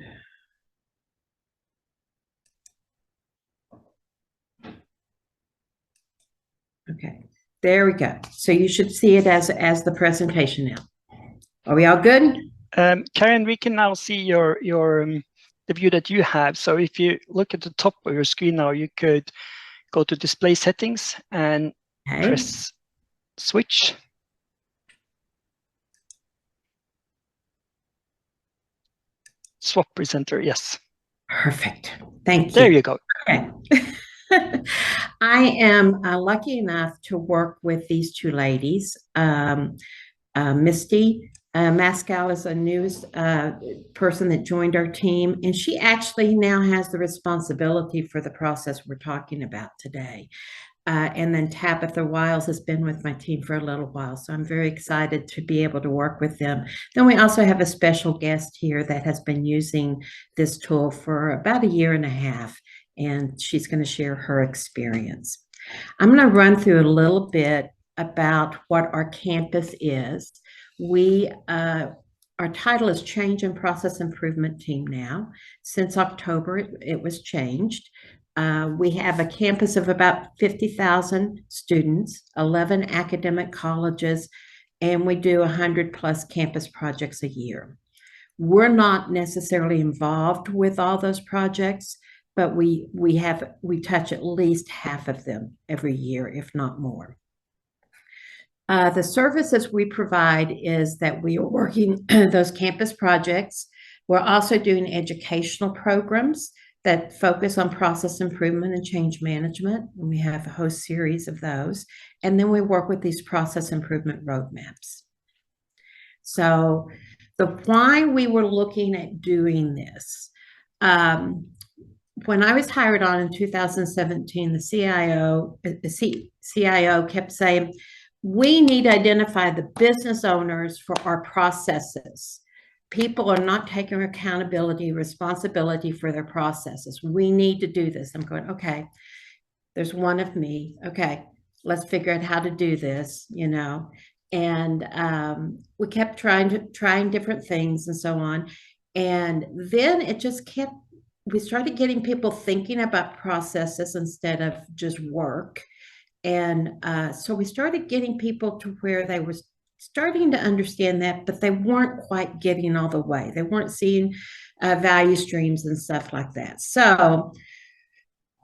okay, there we go. So you should see it as the presentation now. Are we all good? Karen, we can now see your the view that you have. So if you look at the top of your screen now, you could go to display settings and press switch. Swap presenter, yes. Perfect. Thank you. There you go. Okay. I am lucky enough to work with these two ladies. Misty Mascal is a newest person that joined our team, and she actually now has the responsibility for the process we're talking about today. And then Tabitha Wiles has been with my team for a little while, so I'm very excited to be able to work with them. Then we also have a special guest here that has been using this tool for about 1.5 years, and she's going to share her experience. I'm going to run through a little bit about what our campus is. Our title is Change and Process Improvement Team now. Since October, it was changed. We have a campus of about 50,000 students, 11 academic colleges, and we do 100+ campus projects a year. We're not necessarily involved with all those projects, but we touch at least half of them every year, if not more. The services we provide is that we are working those campus projects. We're also doing educational programs that focus on process improvement and change management. And we have a whole series of those. And then we work with these process improvement roadmaps. So the why we were looking at doing this, when I was hired on in 2017, the CIO kept saying, we need to identify the business owners for our processes. People are not taking accountability, responsibility for their processes. We need to do this. I'm going, okay, there's one of me. Okay, let's figure out how to do this, you know. And we kept trying different things and so on. And then it just kept, we started getting people thinking about processes instead of just work. And so we started getting people to where they were starting to understand that, but they weren't quite getting all the way. They weren't seeing value streams and stuff like that. So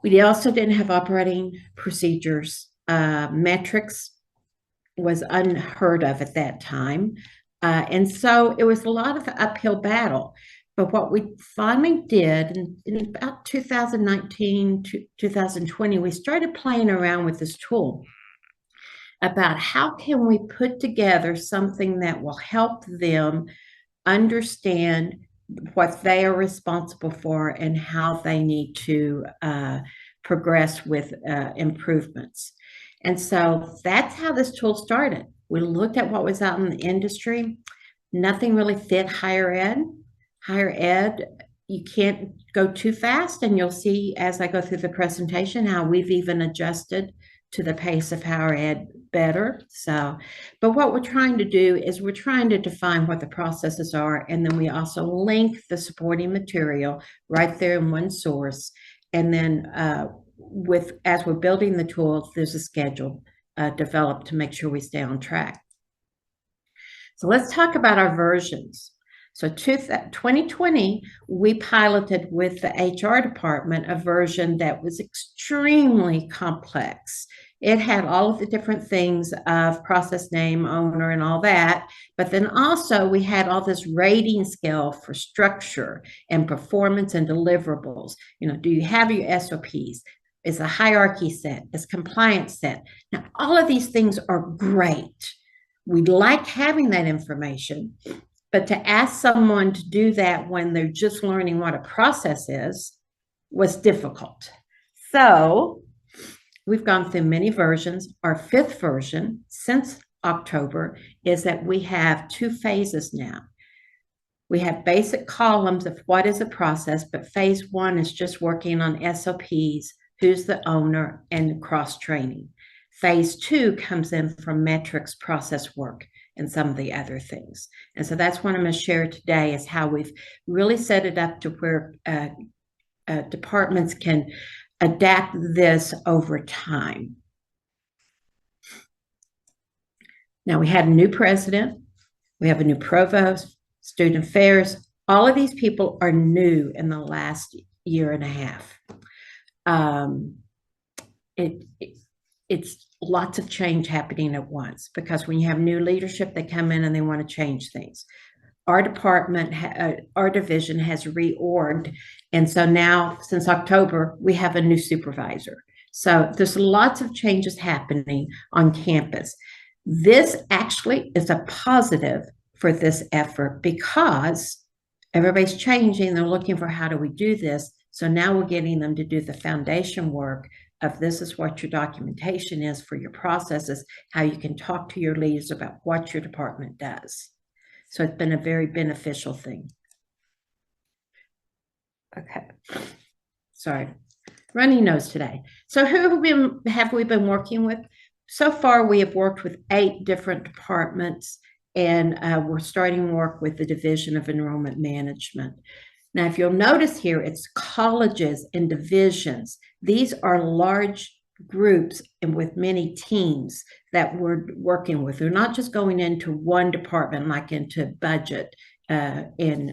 we also didn't have operating procedures. Metrics was unheard of at that time. And so it was a lot of an uphill battle. But what we finally did in about 2019 to 2020, we started playing around with this tool about how can we put together something that will help them understand what they are responsible for and how they need to progress with improvements. And so that's how this tool started. We looked at what was out in the industry. Nothing really fit higher ed. Higher ed, you can't go too fast, and you'll see as I go through the presentation how we've even adjusted to the pace of higher ed better. So, but what we're trying to do is we're trying to define what the processes are, and then we also link the supporting material right there in one source. And then as we're building the tools, there's a schedule developed to make sure we stay on track. So let's talk about our versions. So 2020, we piloted with the HR department a version that was extremely complex. It had all of the different things of process name, owner, and all that. But then also we had all this rating scale for structure and performance and deliverables. You know, do you have your SOPs? Is a hierarchy set? Is compliance set? Now, all of these things are great. We like having that information. But to ask someone to do that when they're just learning what a process is was difficult. So we've gone through many versions. Our 5th version since October is that we have 2 phases now. We have basic columns of what is a process, but phase one is just working on SOPs, who's the owner, and cross-training. Phase two comes in from metrics, process work, and some of the other things. And so that's what I'm going to share today, is how we've really set it up to where departments can adapt this over time. Now, we had a new president. We have a new provost, student affairs. All of these people are new in the last year and a half. It's lots of change happening at once, because when you have new leadership, they come in and they want to change things. Our department, our division has reorged. And so now, since October, we have a new supervisor. So there's lots of changes happening on campus. This actually is a positive for this effort, because everybody's changing. They're looking for, how do we do this? So now we're getting them to do the foundation work of, this is what your documentation is for your processes, how you can talk to your leaders about what your department does. So it's been a very beneficial thing. Okay. Sorry. Runny nose today. So who have we been working with? So far, we have worked with 8 different departments, and we're starting work with the Division of Enrollment Management. Now, if you'll notice here, it's colleges and divisions. These are large groups and with many teams that we're working with. They're not just going into one department, like into budget and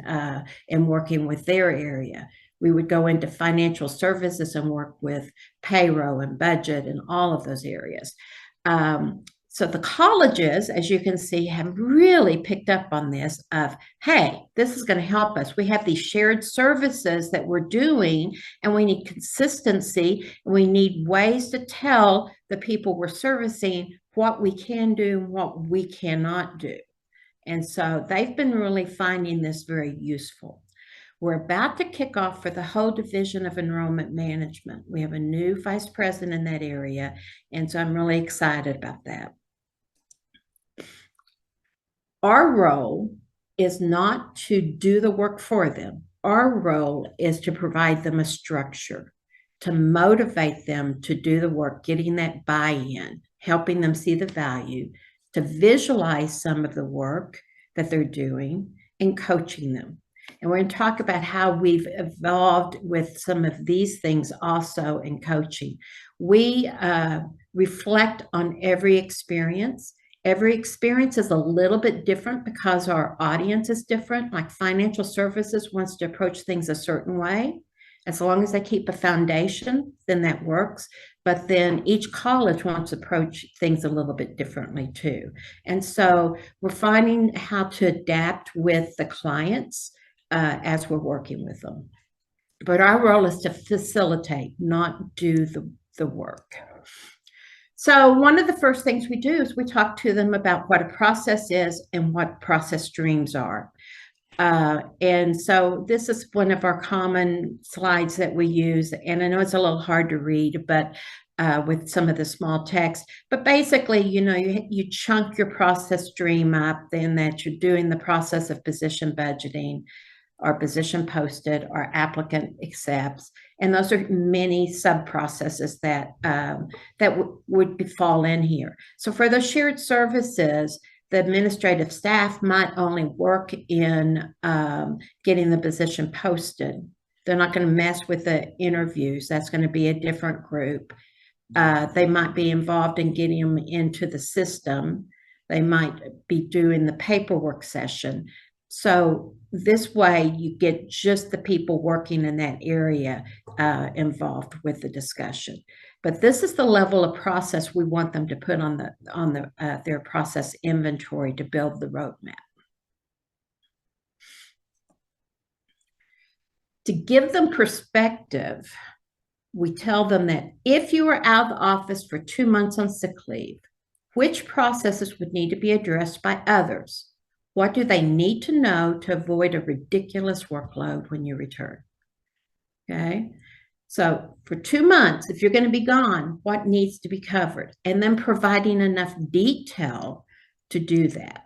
working with their area. We would go into financial services and work with payroll and budget and all of those areas. So the colleges, as you can see, have really picked up on this of, hey, this is going to help us. We have these shared services that we're doing, and we need consistency, and we need ways to tell the people we're servicing what we can do and what we cannot do. And so they've been really finding this very useful. We're about to kick off for the whole Division of Enrollment Management. We have a new vice president in that area, and so I'm really excited about that. Our role is not to do the work for them. Our role is to provide them a structure, to motivate them to do the work, getting that buy-in, helping them see the value, to visualize some of the work that they're doing, and coaching them. And we're going to talk about how we've evolved with some of these things also in coaching. We reflect on every experience. Every experience is a little bit different because our audience is different. Like financial services wants to approach things a certain way. As long as they keep a foundation, then that works. But then each college wants to approach things a little bit differently too. And so we're finding how to adapt with the clients as we're working with them. But our role is to facilitate, not do the work. So one of the first things we do is we talk to them about what a process is and what process streams are. And so this is one of our common slides that we use. And I know it's a little hard to read, but with some of the small text, but basically, you know, you chunk your process stream up in that you're doing the process of position budgeting, or position posted, or applicant accepts. And those are many sub-processes that, would fall in here. So for those shared services, the administrative staff might only work in getting the position posted. They're not going to mess with the interviews. That's going to be a different group. They might be involved in getting them into the system. They might be doing the paperwork session. So this way you get just the people working in that area involved with the discussion. But this is the level of process we want them to put on their process inventory to build the roadmap. To give them perspective, we tell them that if you were out of the office for 2 months on sick leave, which processes would need to be addressed by others? What do they need to know to avoid a ridiculous workload when you return? Okay, so for 2 months, if you're going to be gone, what needs to be covered? And then providing enough detail to do that.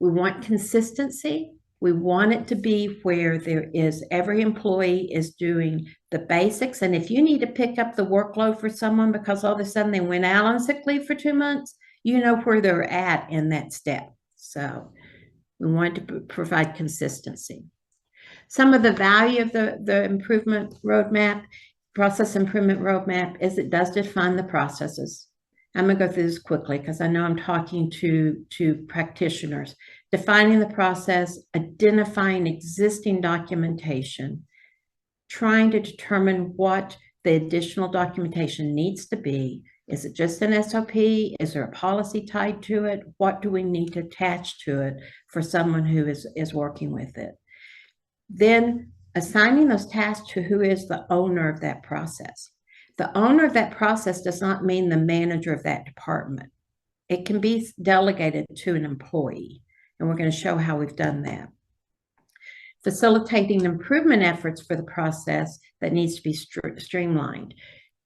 We want consistency. We want it to be where every employee is doing the basics. And if you need to pick up the workload for someone because all of a sudden they went out on sick leave for 2 months, you know where they're at in that step. So we want to provide consistency. Some of the value of the improvement roadmap, process improvement roadmap, is it does define the processes. I'm going to go through this quickly because I know I'm talking to practitioners. Defining the process, identifying existing documentation, trying to determine what the additional documentation needs to be. Is it just an SOP? Is there a policy tied to it? What do we need to attach to it for someone who is working with it? Then assigning those tasks to who is the owner of that process. The owner of that process does not mean the manager of that department. It can be delegated to an employee, and we're going to show how we've done that. Facilitating improvement efforts for the process that needs to be streamlined.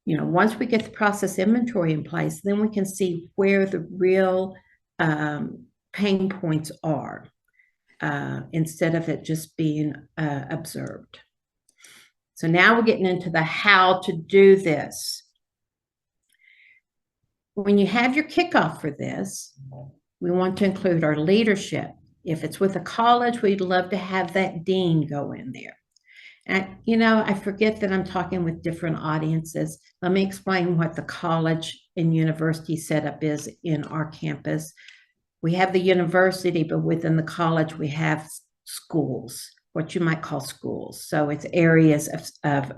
You know, once we get the process inventory in place, then we can see where the real pain points are, instead of it just being observed. So now we're getting into the how to do this. When you have your kickoff for this, we want to include our leadership. If it's with a college, we'd love to have that dean go in there. And, you know, I forget that I'm talking with different audiences. Let me explain what the college and university setup is in our campus. We have the university, but within the college, we have schools, what you might call schools. So it's areas of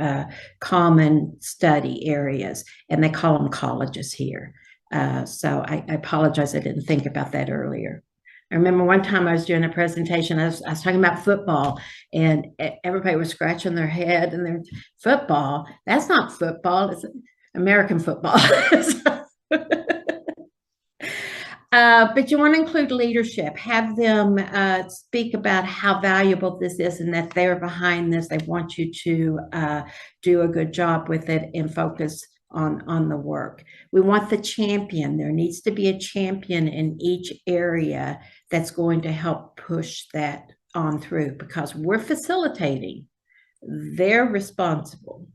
common study areas, and they call them colleges here. So I apologize, I didn't think about that earlier. I remember one time I was doing a presentation, I was talking about football, and everybody was scratching their head, and they're, football? That's not football, it's American football. But you want to include leadership, have them speak about how valuable this is and that they're behind this. They want you to do a good job with it and focus on the work. We want the champion. There needs to be a champion in each area that's going to help push that on through, because we're facilitating. They're responsible.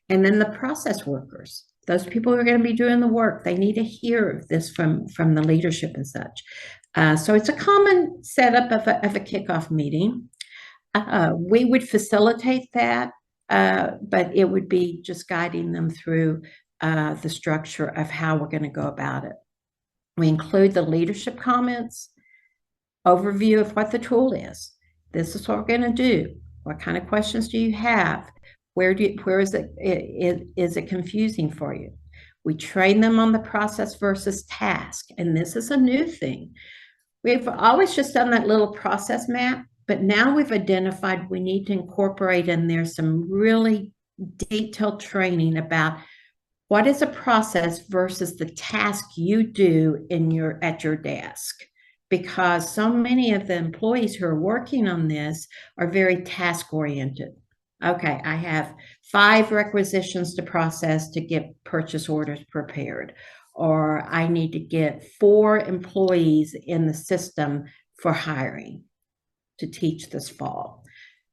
And then the process workers. Those people who are going to be doing the work, they need to hear this from the leadership and such. So it's a common setup of a kickoff meeting. We would facilitate that, but it would be just guiding them through the structure of how we're going to go about it. We include the leadership comments, overview of what the tool is. This is what we're going to do. What kind of questions do you have? Where is it confusing for you? We train them on the process versus task. And this is a new thing. We've always just done that little process map, but now we've identified we need to incorporate in there some really detailed training about what is a process versus the task you do at your desk. Because so many of the employees who are working on this are very task-oriented. Okay, I have 5 requisitions to process to get purchase orders prepared, or I need to get 4 employees in the system for hiring to teach this fall.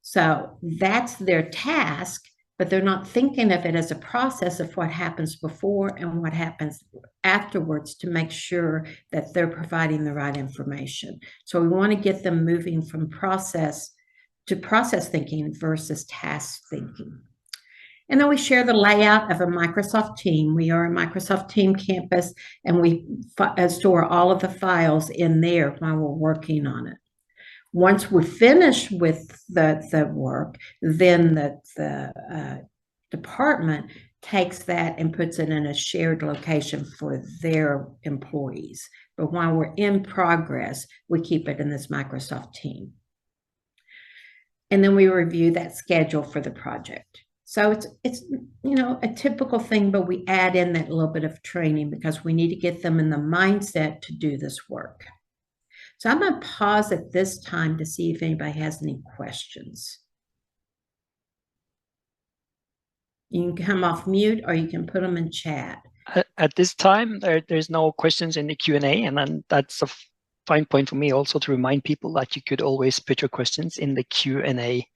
So that's their task, but they're not thinking of it as a process of what happens before and what happens afterwards to make sure that they're providing the right information. So we want to get them moving from process to process thinking versus task thinking. And then we share the layout of a Microsoft team. We are a Microsoft team campus, and we store all of the files in there while we're working on it. Once we finish with the work, then the department takes that and puts it in a shared location for their employees. But while we're in progress, we keep it in this Microsoft team. And then we review that schedule for the project. So it's you know, a typical thing, but we add in that little bit of training because we need to get them in the mindset to do this work. So I'm going to pause at this time to see if anybody has any questions. You can come off mute or you can put them in chat. At this time, there's no questions in the Q&A, and then that's fine point for me also to remind people that you could always put your questions in the Q&A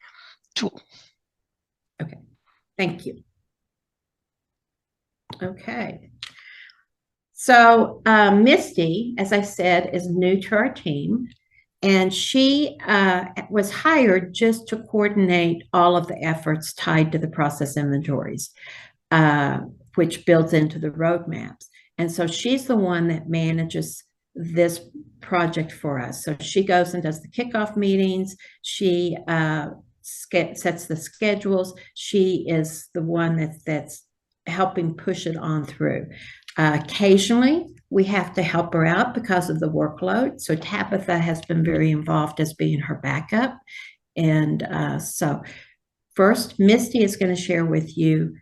tool. Okay, thank you. Okay. So Misty, as I said, is new to our team, and she was hired just to coordinate all of the efforts tied to the process inventories, which builds into the roadmaps. And so she's the one that manages this project for us. So she goes and does the kickoff meetings. She sets the schedules. She is the one that's helping push it on through. Occasionally, we have to help her out because of the workload. So Tabitha has been very involved as being her backup. And so first, Misty is going to share with you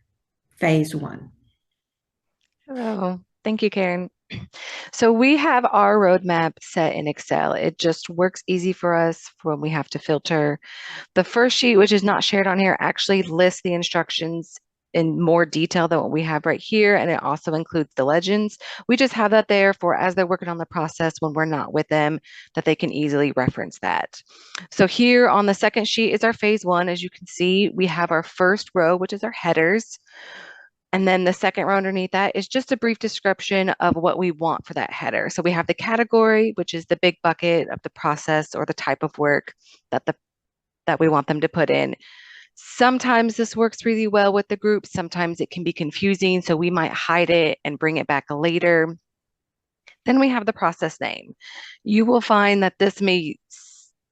phase 1. Hello. Thank you, Karen. So we have our roadmap set in Excel. It just works easy for us for when we have to filter. The first sheet, which is not shared on here, actually lists the instructions in more detail than what we have right here, and it also includes the legends. We just have that there for as they're working on the process when we're not with them, that they can easily reference that. So here on the second sheet is our phase 1. As you can see, we have our first row, which is our headers. And then the second row underneath that is just a brief description of what we want for that header. So we have the category, which is the big bucket of the process or the type of work that we want them to put in. Sometimes this works really well with the group. Sometimes it can be confusing, so we might hide it and bring it back later. Then we have the process name. You will find that this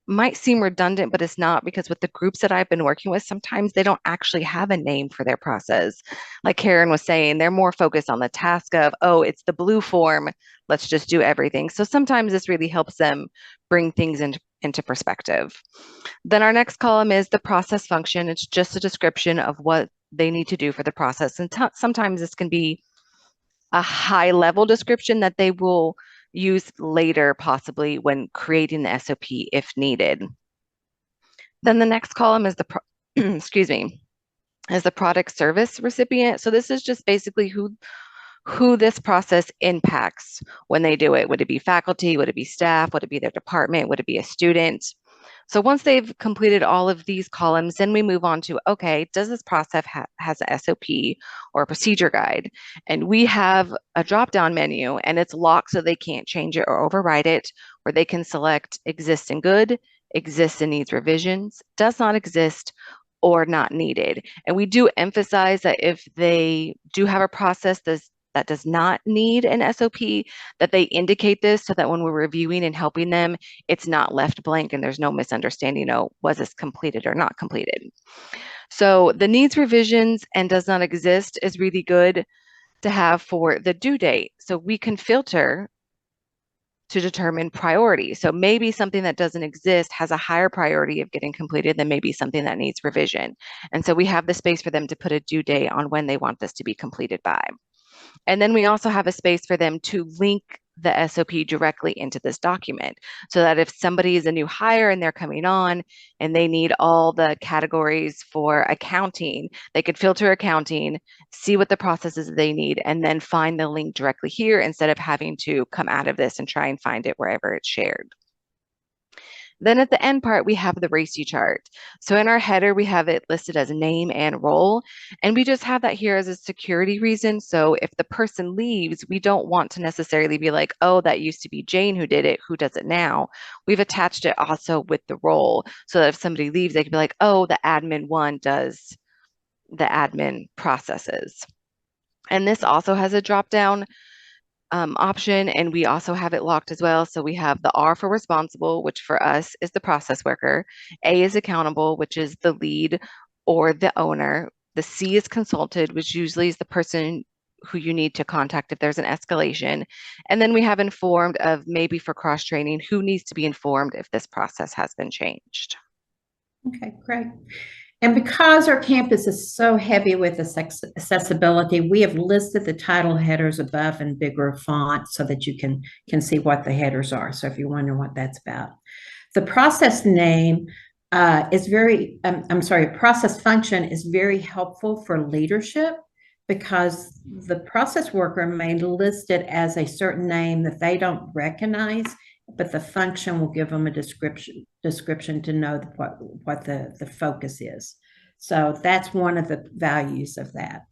might seem redundant, but it's not, because with the groups that I've been working with, sometimes they don't actually have a name for their process. Like Karen was saying, they're more focused on the task of, oh, it's the blue form, let's just do everything. So sometimes this really helps them bring things into perspective. Then our next column is the process function. It's just a description of what they need to do for the process. And sometimes this can be a high level description that they will use later, possibly when creating the SOP if needed. Then the next column is the excuse me, is the product service recipient. So this is just basically who this process impacts when they do it. Would it be faculty? Would it be staff? Would it be their department? Would it be a student? So once they've completed all of these columns, then we move on to, okay, does this process has a SOP or a procedure guide? And we have a drop-down menu, and it's locked so they can't change it or override it, where they can select exists and good, exists and needs revisions, does not exist, or not needed. And we do emphasize that if they do have a process that does not need an SOP, that they indicate this so that when we're reviewing and helping them, it's not left blank and there's no misunderstanding, was this completed or not completed? So the needs revisions and does not exist is really good to have for the due date. So we can filter to determine priority. So maybe something that doesn't exist has a higher priority of getting completed than maybe something that needs revision. And so we have the space for them to put a due date on when they want this to be completed by. And then we also have a space for them to link the SOP directly into this document, so that if somebody is a new hire and they're coming on and they need all the categories for accounting, they could filter accounting, see what the processes they need, and then find the link directly here instead of having to come out of this and try and find it wherever it's shared. Then at the end part, we have the RACI chart. So in our header, we have it listed as name and role, and we just have that here as a security reason. So if the person leaves, we don't want to necessarily be like, oh, that used to be Jane who did it, who does it now? We've attached it also with the role, so that if somebody leaves, they can be like, oh, the admin one does the admin processes. And this also has a drop-down option, and we also have it locked as well. So we have the R for responsible, which for us is the process worker. A is accountable, which is the lead or the owner. The C is consulted, which usually is the person who you need to contact if there's an escalation. And then we have informed of, maybe for cross-training, who needs to be informed if this process has been changed. Okay, great. And because our campus is so heavy with accessibility, we have listed the title headers above in bigger font so that you can see what the headers are. So if you wonder what that's about. The process name is process function is very helpful for leadership, because the process worker may list it as a certain name that they don't recognize but the function will give them a description to know what the focus is. So that's one of the values of that.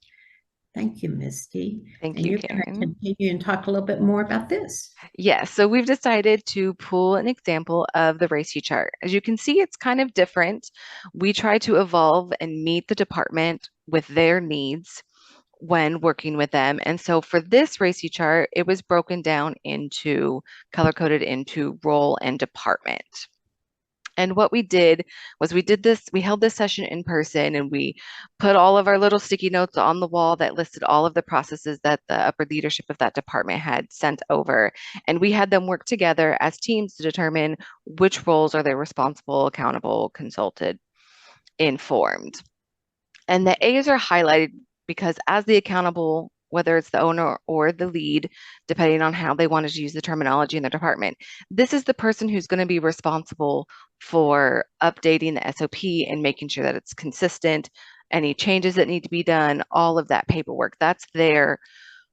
Thank you, Misty. Thank and you, you're Karen. going to continue and talk a little bit more about this. Yes, so we've decided to pull an example of the RACI chart. As you can see, it's kind of different. We try to evolve and meet the department with their needs when working with them. And so for this RACI chart, it was broken down into, color-coded into role and department. And what we did was we held this session in person, and we put all of our little sticky notes on the wall that listed all of the processes that the upper leadership of that department had sent over. And we had them work together as teams to determine which roles are they responsible, accountable, consulted, informed. And the A's are highlighted because as the accountable, whether it's the owner or the lead, depending on how they wanted to use the terminology in their department, this is the person who's going to be responsible for updating the SOP and making sure that it's consistent, any changes that need to be done, all of that paperwork. That's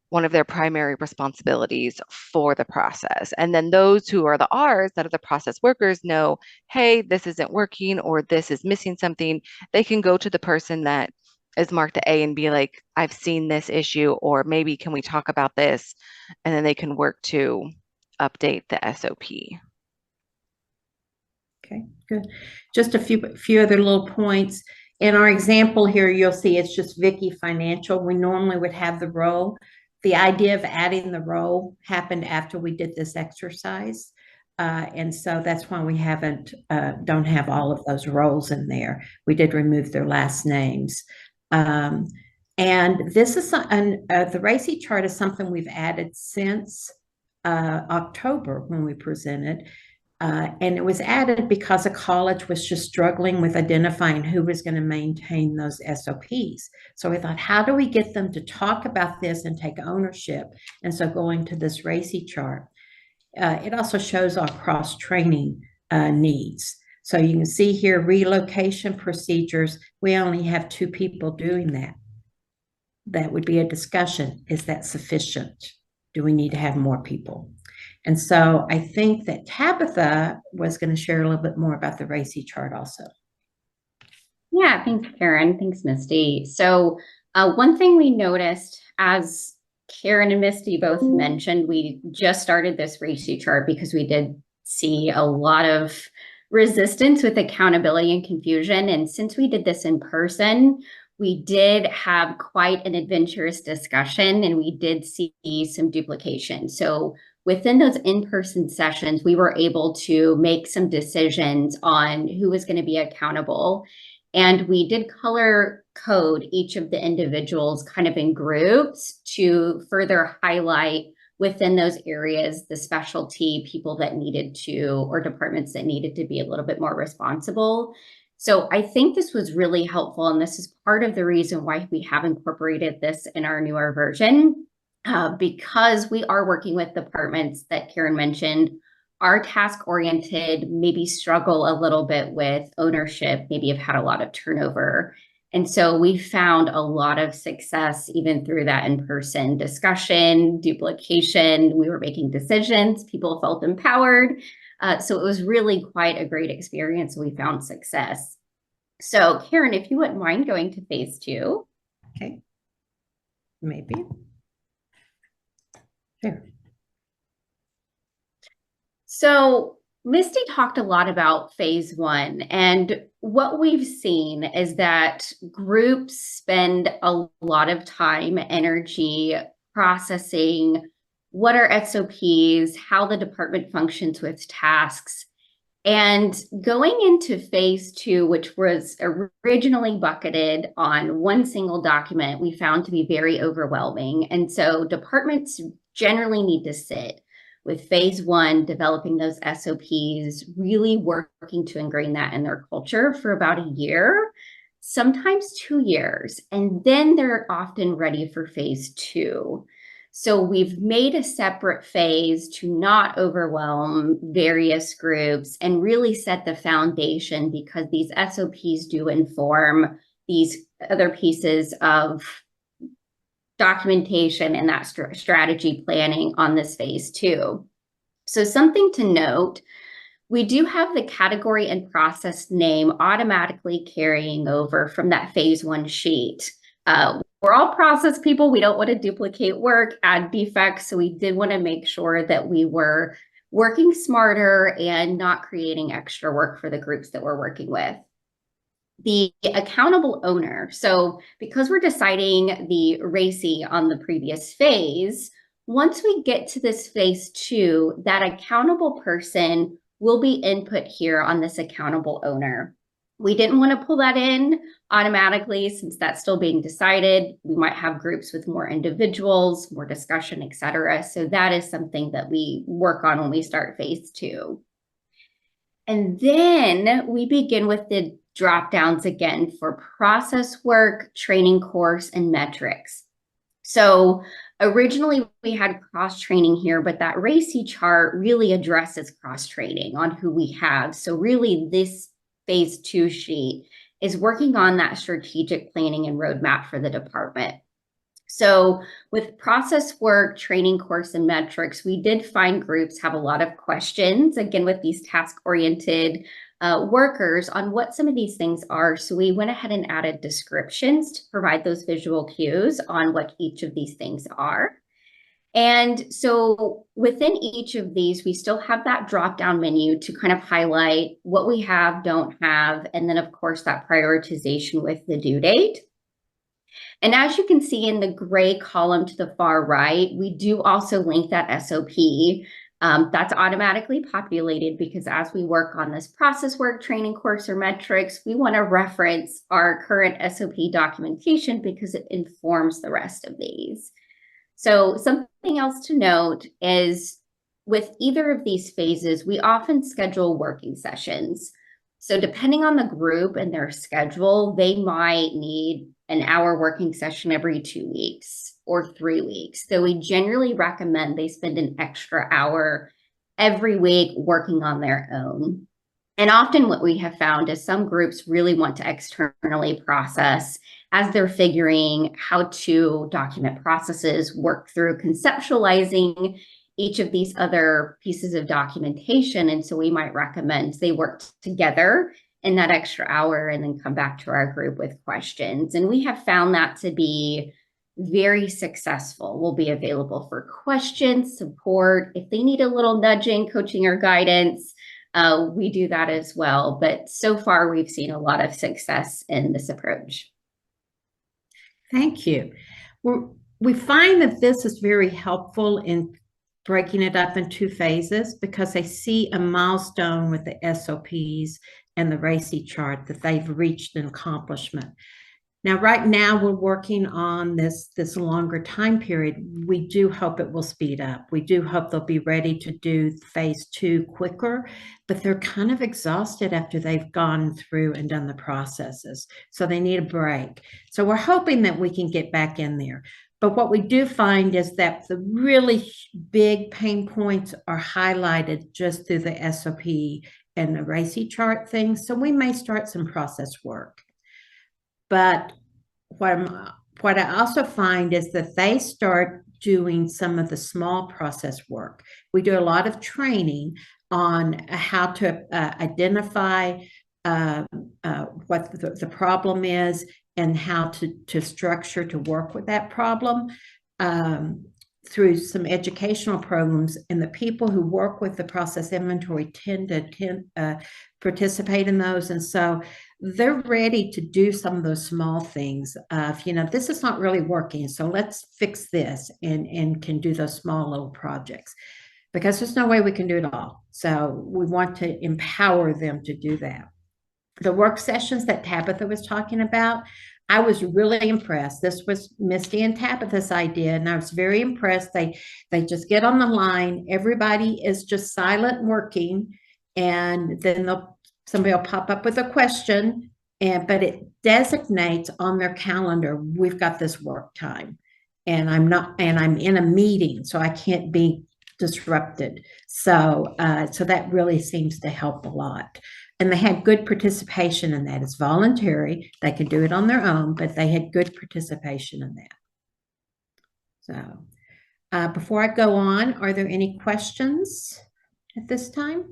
one of their primary responsibilities for the process. And then those who are the R's, that are the process workers, know, hey, this isn't working or this is missing something. They can go to the person that is marked A and be like, I've seen this issue, or maybe can we talk about this? And then they can work to update the SOP. Okay, good. Just a few other little points. In our example here, you'll see it's just Vicky Financial. We normally would have the role. The idea of adding the role happened after we did this exercise. And so that's why we don't have all of those roles in there. We did remove their last names. And this is the RACI chart is something we've added since October when we presented. And it was added because a college was just struggling with identifying who was going to maintain those SOPs. So we thought, how do we get them to talk about this and take ownership? And so going to this RACI chart. It also shows our cross-training needs. So you can see here, relocation procedures, we only have 2 people doing that. That would be a discussion. Is that sufficient? Do we need to have more people? And so I think that Tabitha was going to share a little bit more about the RACI chart also. Yeah, thanks, Karen. Thanks, Misty. So one thing we noticed, as Karen and Misty both mentioned, we just started this RACI chart because we did see a lot of resistance with accountability and confusion. And since we did this in person, we did have quite an adventurous discussion, and we did see some duplication. So within those in-person sessions, we were able to make some decisions on who was going to be accountable. And we did color code each of the individuals kind of in groups to further highlight within those areas the specialty people that needed to, or departments that needed to be a little bit more responsible. So I think this was really helpful, and this is part of the reason why we have incorporated this in our newer version, because we are working with departments that Karen mentioned are task-oriented, maybe struggle a little bit with ownership, maybe have had a lot of turnover. And so we found a lot of success even through that in-person discussion, duplication. We were making decisions, people felt empowered. So it was really quite a great experience. We found success. So Karen, if you wouldn't mind going to phase 2. Okay, maybe. Here. So Misty talked a lot about phase 1, and what we've seen is that groups spend a lot of time, energy processing what are SOPs, how the department functions with tasks. And going into phase 2, which was originally bucketed on one single document, we found to be very overwhelming. And so departments generally need to sit with phase 1, developing those SOPs, really working to ingrain that in their culture for about a year, sometimes 2 years. And then they're often ready for phase 2. So we've made a separate phase to not overwhelm various groups and really set the foundation, because these SOPs do inform these other pieces of documentation and that strategy planning on this phase 2. So something to note, we do have the category and process name automatically carrying over from that phase 1 sheet. We're all process people. We don't want to duplicate work, add defects. So we did want to make sure that we were working smarter and not creating extra work for the groups that we're working with. The accountable owner. So because we're deciding the RACI on the previous phase, once we get to this phase 2, that accountable person will be input here on this accountable owner. We didn't want to pull that in automatically since that's still being decided. We might have groups with more individuals, more discussion, etc. So that is something that we work on when we start phase 2. And then we begin with the drop downs again for process work, training course, and metrics. So originally we had cross training here, but that RACI chart really addresses cross training on who we have. So really this phase 2 sheet is working on that strategic planning and roadmap for the department. So with process work, training course, and metrics, we did find groups have a lot of questions, again, with these task-oriented workers on what some of these things are. So we went ahead and added descriptions to provide those visual cues on what each of these things are. And so within each of these, we still have that drop-down menu to kind of highlight what we have, don't have, and then of course that prioritization with the due date. And as you can see in the gray column to the far right, we do also link that SOP. That's automatically populated because as we work on this process work, training course, or metrics, we want to reference our current SOP documentation because it informs the rest of these. So something else to note is with either of these phases, we often schedule working sessions. So depending on the group and their schedule, they might need an hour working session every 2 weeks or 3 weeks. So we generally recommend they spend an extra hour every week working on their own. And often what we have found is some groups really want to externally process as they're figuring how to document processes, work through conceptualizing each of these other pieces of documentation. And so we might recommend they work together in that extra hour and then come back to our group with questions. And we have found that to be very successful. We'll be available for questions, support. If they need a little nudging, coaching, or guidance, we do that as well. But so far, we've seen a lot of success in this approach. Thank you. We find that this is very helpful in breaking it up in 2 phases because they see a milestone with the SOPs and the RACI chart that they've reached an accomplishment. Now, right now, we're working on this longer time period. We do hope it will speed up. We do hope they'll be ready to do phase 2 quicker, but they're kind of exhausted after they've gone through and done the processes. So they need a break. So we're hoping that we can get back in there. But what we do find is that the really big pain points are highlighted just through the SOP and the RACI chart thing. So we may start some process work. But what I also find is that they start doing some of the small process work. We do a lot of training on how to identify what the problem is and how to structure to work with that problem through some educational programs. And the people who work with the process inventory tend to participate in those. And so they're ready to do some of those small things of, this is not really working, so let's fix this, and can do those small little projects because there's no way we can do it all. So we want to empower them to do that. The work sessions that Tabitha was talking about, I was really impressed. This was Misty and Tabitha's idea, and I was very impressed. They just get on the line. Everybody is just silent working, and then somebody will pop up with a question, but it designates on their calendar, we've got this work time, and I'm in a meeting, so I can't be disrupted. So that really seems to help a lot. And they had good participation in that. It's voluntary. They can do it on their own, but they had good participation in that. So before I go on, are there any questions? at this time?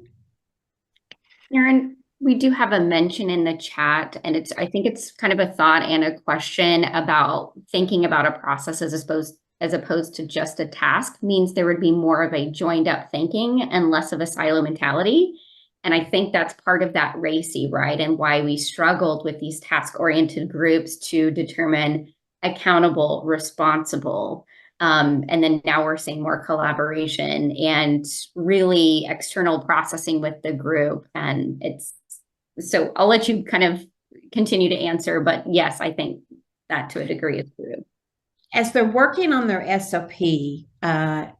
Erin, we do have a mention in the chat, and I think it's kind of a thought and a question about thinking about a process as opposed to just a task means there would be more of a joined up thinking and less of a silo mentality. And I think that's part of that RACI, right? And why we struggled with these task-oriented groups to determine accountable, responsible. And then now we're seeing more collaboration and really external processing with the group. And so I'll let you kind of continue to answer, but yes, I think that to a degree is true. As they're working on their SOP, and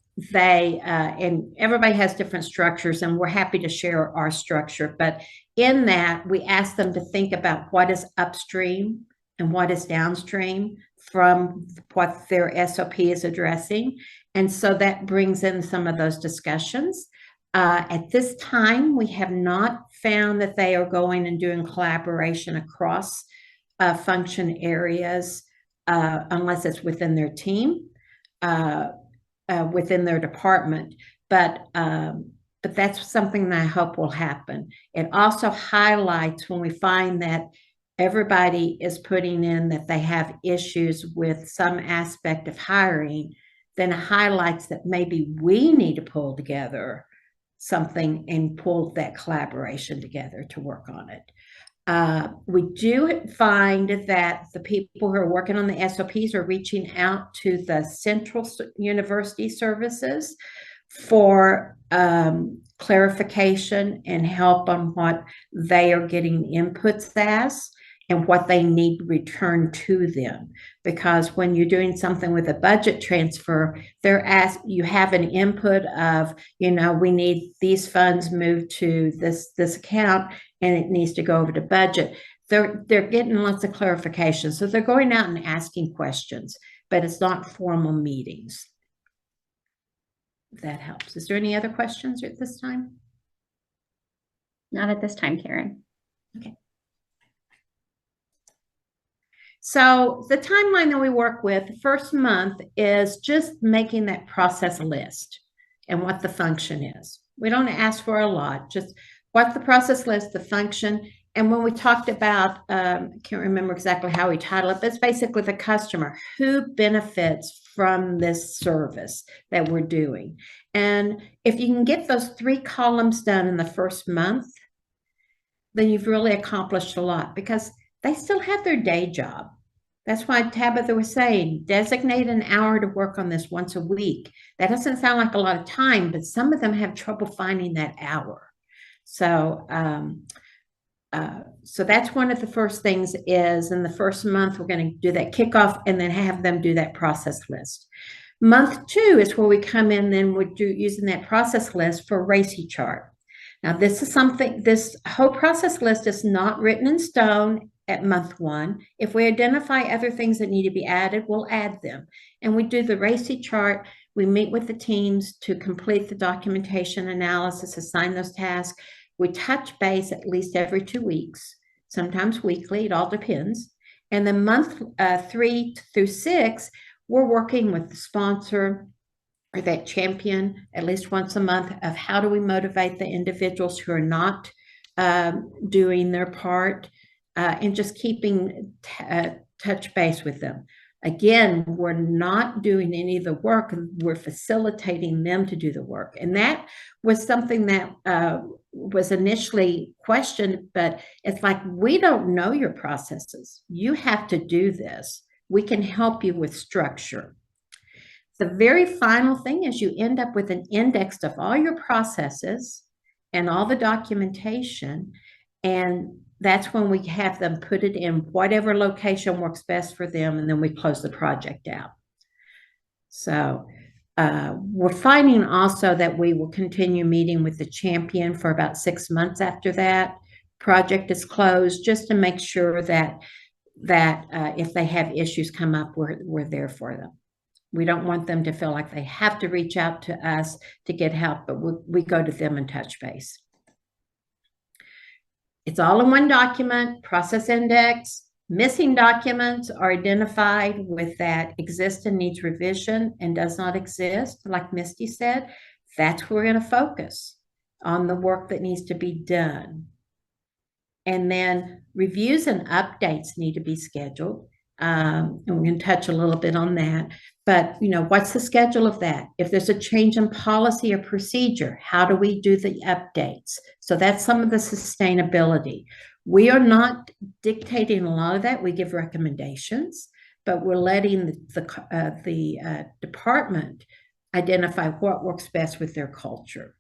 everybody has different structures, and we're happy to share our structure, but in that we ask them to think about what is upstream and what is downstream from what their SOP is addressing. And so that brings in some of those discussions. At this time, we have not found that they are going and doing collaboration across function areas unless it's within their team, within their department. But that's something that I hope will happen. It also highlights when we find that everybody is putting in that they have issues with some aspect of hiring, then it highlights that maybe we need to pull together something and pull that collaboration together to work on it. We do find that the people who are working on the SOPs are reaching out to the central university services for clarification and help on what they are getting inputs as and what they need returned to them. Because when you're doing something with a budget transfer, they're asked, you have an input of, we need these funds moved to this account and it needs to go over to budget. They're getting lots of clarification. So they're going out and asking questions, but it's not formal meetings. If that helps. Is there any other questions at this time? Not at this time, Karen. Okay. So the timeline that we work with, the first month is just making that process list and what the function is. We don't ask for a lot, just what the process list, the function. And when we talked about, I can't remember exactly how we title it, but it's basically the customer who benefits from this service that we're doing. And if you can get those 3 columns done in the first month, then you've really accomplished a lot because they still have their day job. That's why Tabitha was saying, designate an hour to work on this once a week. That doesn't sound like a lot of time, but some of them have trouble finding that hour. So, so that's one of the first things is in the first month, we're going to do that kickoff and then have them do that process list. Month 2 is where we come in, then we're using that process list for RACI chart. Now, this is something, this whole process list is not written in stone at month 1. If we identify other things that need to be added, we'll add them. And we do the RACI chart. We meet with the teams to complete the documentation analysis, assign those tasks. We touch base at least every 2 weeks, sometimes weekly, it all depends. And then month 3 through 6, we're working with the sponsor or that champion at least once a month of how do we motivate the individuals who are not doing their part and just keeping touch base with them. Again, we're not doing any of the work, we're facilitating them to do the work. And that was something that was initially questioned, but it's like, we don't know your processes. You have to do this. We can help you with structure. The very final thing is you end up with an index of all your processes and all the documentation, and that's when we have them put it in whatever location works best for them, and then we close the project out. So we're finding also that we will continue meeting with the champion for about 6 months after that project is closed, just to make sure that if they have issues come up, we're there for them. We don't want them to feel like they have to reach out to us to get help, but we go to them and touch base. It's all in one document, process index. Missing documents are identified with that exists and needs revision and does not exist. Like Misty said, that's where we're going to focus. on the work that needs to be done. And then reviews and updates need to be scheduled. And we're going to touch a little bit on that. But, what's the schedule of that? If there's a change in policy or procedure, how do we do the updates? So that's some of the sustainability. We are not dictating a lot of that. We give recommendations, but we're letting the department identify what works best with their culture.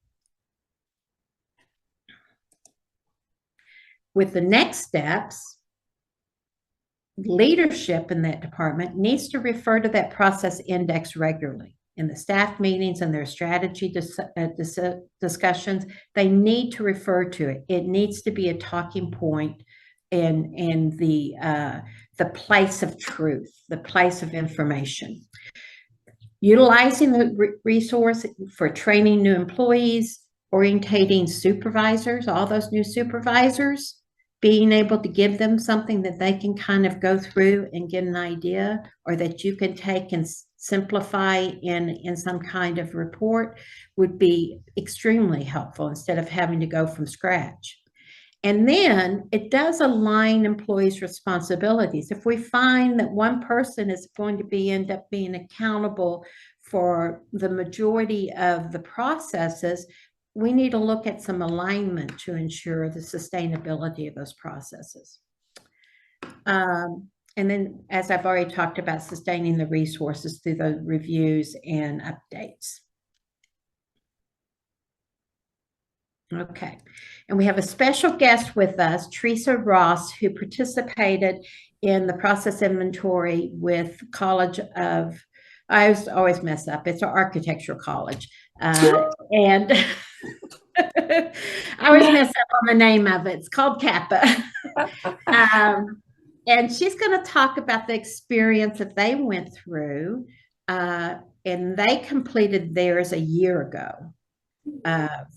With the next steps, leadership in that department needs to refer to that process index regularly. In the staff meetings and their strategy discussions, they need to refer to it. It needs to be a talking point in the place of truth, the place of information. Utilizing the resource for training new employees, orientating supervisors, all those new supervisors, being able to give them something that they can kind of go through and get an idea, or that you can take and simplify in some kind of report, would be extremely helpful instead of having to go from scratch. And then it does align employees' responsibilities. If we find that one person is going to end up being accountable for the majority of the processes, we need to look at some alignment to ensure the sustainability of those processes. And then, as I've already talked about, sustaining the resources through the reviews and updates. Okay, and we have a special guest with us, Teresa Ross, who participated in the process inventory with College of, I always mess up, it's an architectural college. And I always mess up on the name of it. It's called Kappa. And she's going to talk about the experience that they went through. And they completed theirs a year ago,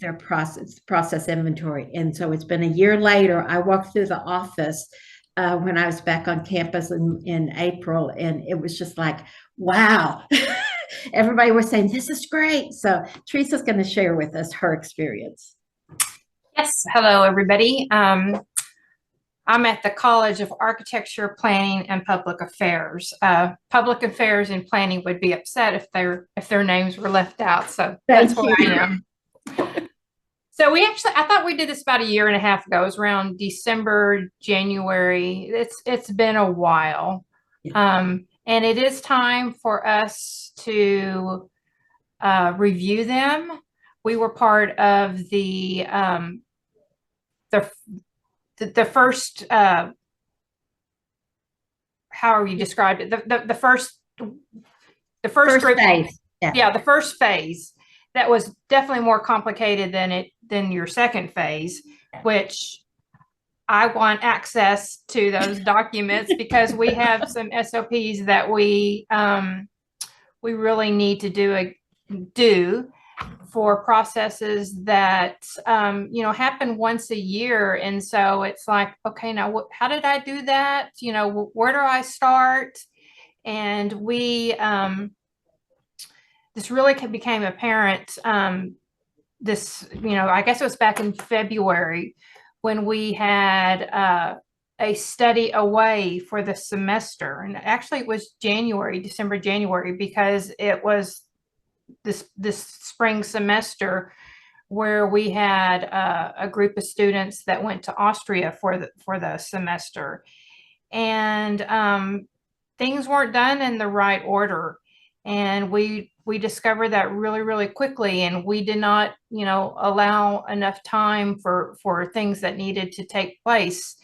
their process inventory. And so it's been a year later. I walked through the office when I was back on campus in April, and it was just like, wow. Everybody was saying, this is great. So Teresa's going to share with us her experience. Yes. Hello, everybody. I'm at the College of Architecture, Planning, and Public Affairs. Public Affairs and Planning would be upset if their names were left out. So that's where I am. So I thought we did this about a year and a half ago. It was around December, January. It's been a while. Yeah. And it is time for us to review them. We were part of the first, how are you described it? The first group phase. Yeah, the first phase. That was definitely more complicated than your second phase, which I want access to those documents because we have some SOPs that we really need to do for processes that happen once a year. And so it's like, okay, now how did I do that? Where do I start? And we this really became apparent. I guess it was back in February, when we had a study away for the semester. And actually it was December, January, because it was this spring semester where we had a group of students that went to Austria for the semester. And things weren't done in the right order. And we discovered that really, really quickly, and we did not, allow enough time for things that needed to take place.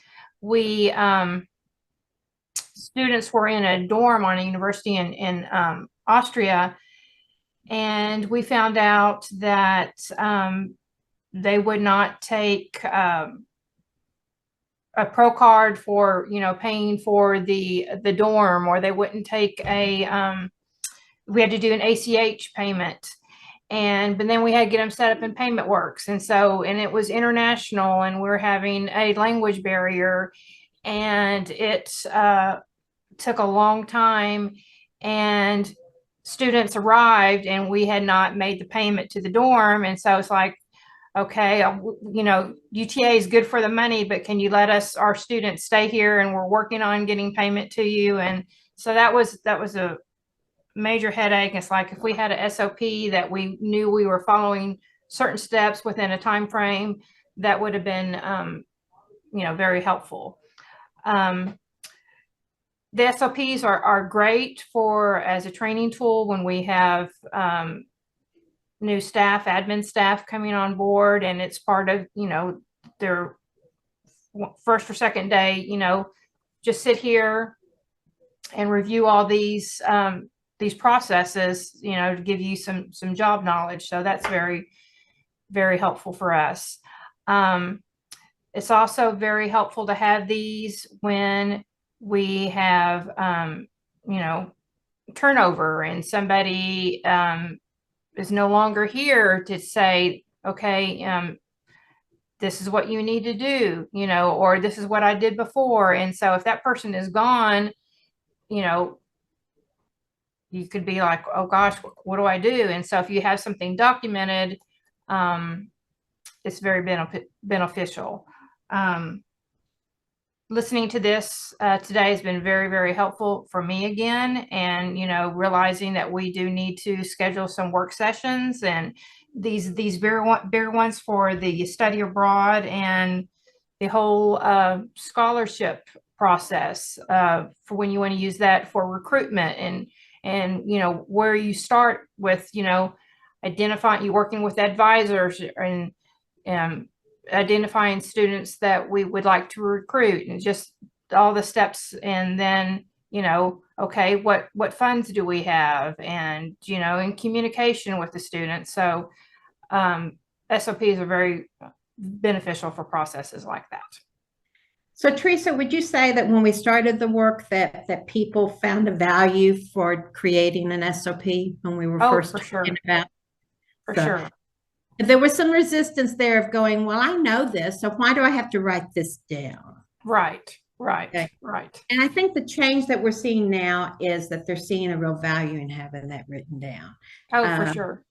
Students were in a dorm on a university in Austria, and we found out that they would not take a pro card for, paying for the dorm, or they wouldn't take we had to do an ACH payment. But then we had to get them set up in Payment Works. And it was international, and we're having a language barrier, and it took a long time, and students arrived and we had not made the payment to the dorm. And so it's like, okay, you know, UTA is good for the money, but can you let our students stay here, and we're working on getting payment to you. And so that was a major headache. It's like if we had a SOP that we knew we were following certain steps within a time frame, that would have been, you know, very helpful. The SOPs are great as a training tool when we have new staff, admin staff coming on board, and it's part of, you know, their first or second day, you know, just sit here and review all these processes, you know, to give you some job knowledge. So that's very, very helpful for us. It's also very helpful to have these when we have, you know, turnover and somebody is no longer here to say, okay, this is what you need to do, you know, or this is what I did before. And so if that person is gone, you know, you could be like, oh gosh, what do I do? And so if you have something documented, it's very beneficial. Listening to this today has been very, very helpful for me again. And, you know, realizing that we do need to schedule some work sessions, and these bigger ones for the study abroad and the whole scholarship process for when you want to use that for recruitment, and, you know, where you start with, you know, you working with advisors and identifying students that we would like to recruit, and just all the steps. And then, you know, okay, what funds do we have, and, you know, in communication with the students. So SOPs are very beneficial for processes like that. So Teresa, would you say that when we started the work that people found a value for creating an SOP when we were first talking about? For sure. There was some resistance there of going, well, I know this, so why do I have to write this down? Right. Okay. Right. And I think the change that we're seeing now is that they're seeing a real value in having that written down. Oh, for sure.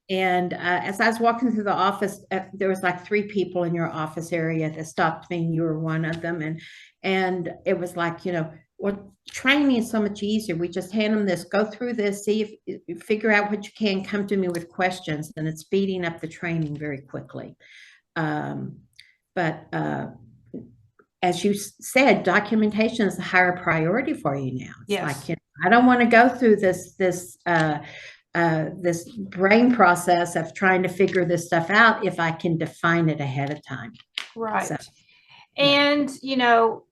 And as I was walking through the office, there was like 3 people in your office area that stopped me, and you were one of them. And it was like, you know, well, training is so much easier. We just hand them this, go through this, see if figure out what you can, come to me with questions, and it's speeding up the training very quickly. But as you said, documentation is a higher priority for you now. It's like, you know, I don't want to go through this brain process of trying to figure this stuff out if I can define it ahead of time. Right. So, and, you know,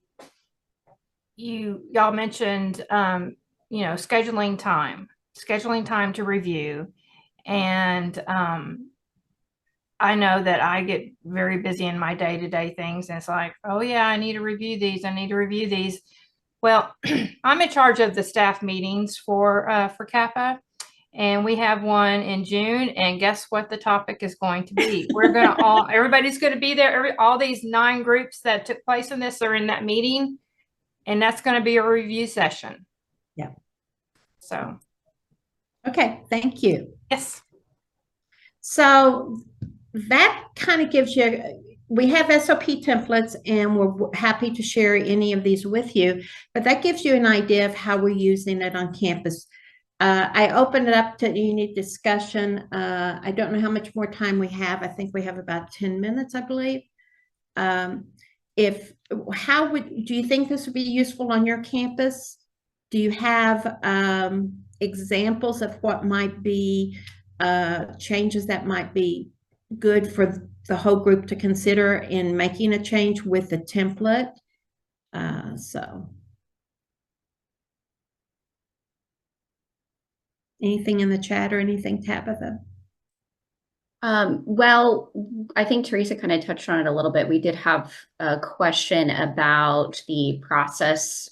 y'all mentioned, you know, scheduling time to review. And I know that I get very busy in my day-to-day things. And it's like, oh yeah, I need to review these. Well, I'm in charge of the staff meetings for Kappa. And we have one in June, and guess what the topic is going to be? Everybody's going to be there. All these 9 groups that took place in this are in that meeting, and that's going to be a review session. Yeah. So. Okay, thank you. Yes. So that kind of gives you, we have SOP templates, and we're happy to share any of these with you, but that gives you an idea of how we're using it on campus. I opened it up to any discussion. I don't know how much more time we have. I think we have about 10 minutes, I believe. Do you think this would be useful on your campus? Do you have examples of what might be changes that might be good for the whole group to consider in making a change with the template? Anything in the chat or anything, Tabitha? Well, I think Teresa kind of touched on it a little bit. We did have a question about the process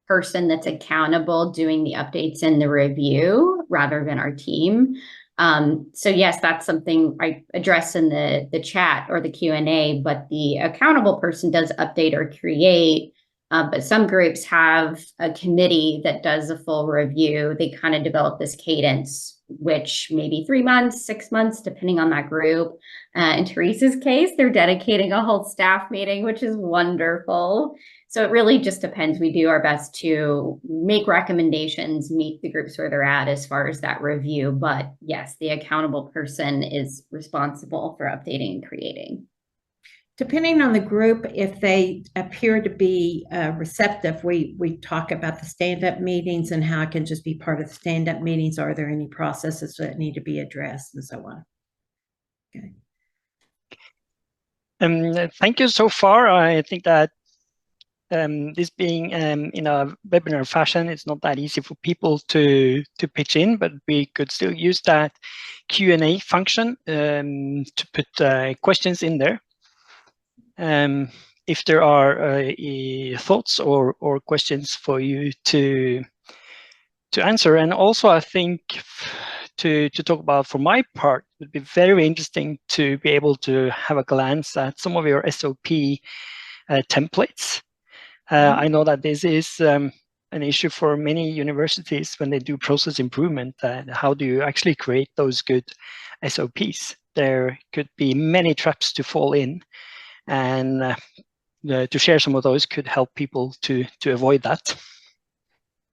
person that's accountable doing the updates in the review rather than our team. So yes, that's something I address in the chat or the Q&A, but the accountable person does update or create. But some groups have a committee that does a full review. They kind of develop this cadence which may be 3 months, 6 months, depending on that group. In Teresa's case, they're dedicating a whole staff meeting, which is wonderful. So it really just depends. We do our best to make recommendations, meet the groups where they're at as far as that review. But yes, the accountable person is responsible for updating and creating. Depending on the group, if they appear to be receptive, we talk about the stand-up meetings and how it can just be part of the stand-up meetings. Are there any processes that need to be addressed and so on? Okay. Thank you so far. I think that this being in a webinar fashion, it's not that easy for people to pitch in, but we could still use that Q&A function to put questions in there. If there are thoughts or questions for you to answer. And also, I think to talk about, for my part, it would be very interesting to be able to have a glance at some of your SOP templates. I know that this is an issue for many universities when they do process improvement. How do you actually create those good SOPs? There could be many traps to fall in, and to share some of those could help people to avoid that.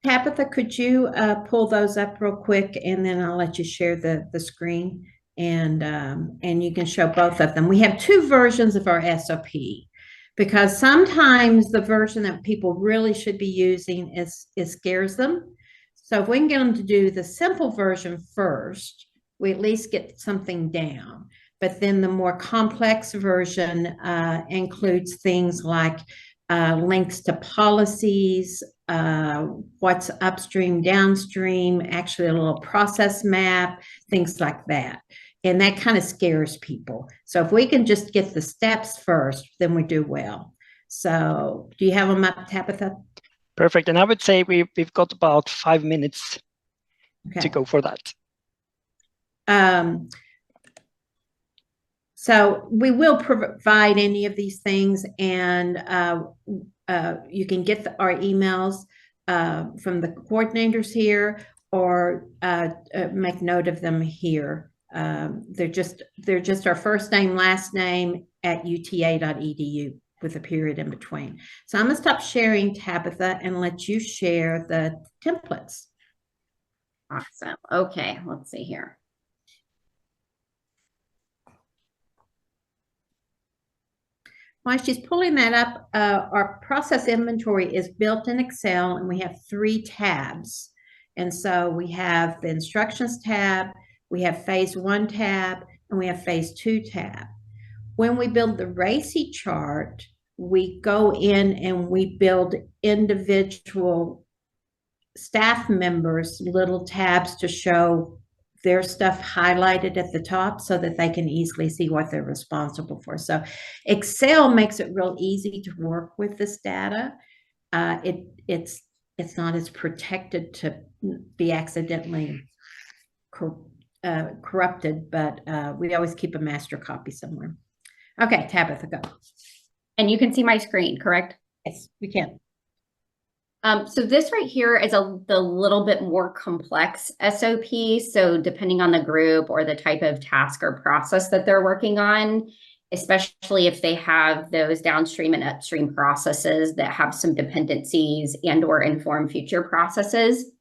Tabitha, could you pull those up real quick, and then I'll let you share the screen, and you can show both of them. We have two versions of our SOP, because sometimes the version that people really should be using scares them. So if we can get them to do the simple version first, we at least get something down. But then the more complex version includes things like links to policies, what's upstream, downstream, actually a little process map, things like that. And that kind of scares people. So if we can just get the steps first, then we do well. So do you have them up, Tabitha? Perfect. And I would say we've got about 5 minutes to go for that. So we will provide any of these things, and you can get our emails from the coordinators here, or make note of them here. They're just our first name, last name at uta.edu with a period in between. So I'm going to stop sharing, Tabitha, and let you share the templates. Awesome. Okay, let's see here. While she's pulling that up, our process inventory is built in Excel, and we have 3 tabs. And so we have the instructions tab, we have phase 1 tab, and we have phase 2 tab. When we build the RACI chart, we go in and we build individual staff members little tabs to show their stuff highlighted at the top so that they can easily see what they're responsible for. So Excel makes it real easy to work with this data. It's not as protected to be accidentally corrupted, but we always keep a master copy somewhere. Okay, Tabitha, go. And you can see my screen, correct? Yes, we can. So this right here is the little bit more complex SOP. So depending on the group or the type of task or process that they're working on, especially if they have those downstream and upstream processes that have some dependencies and or inform future processes.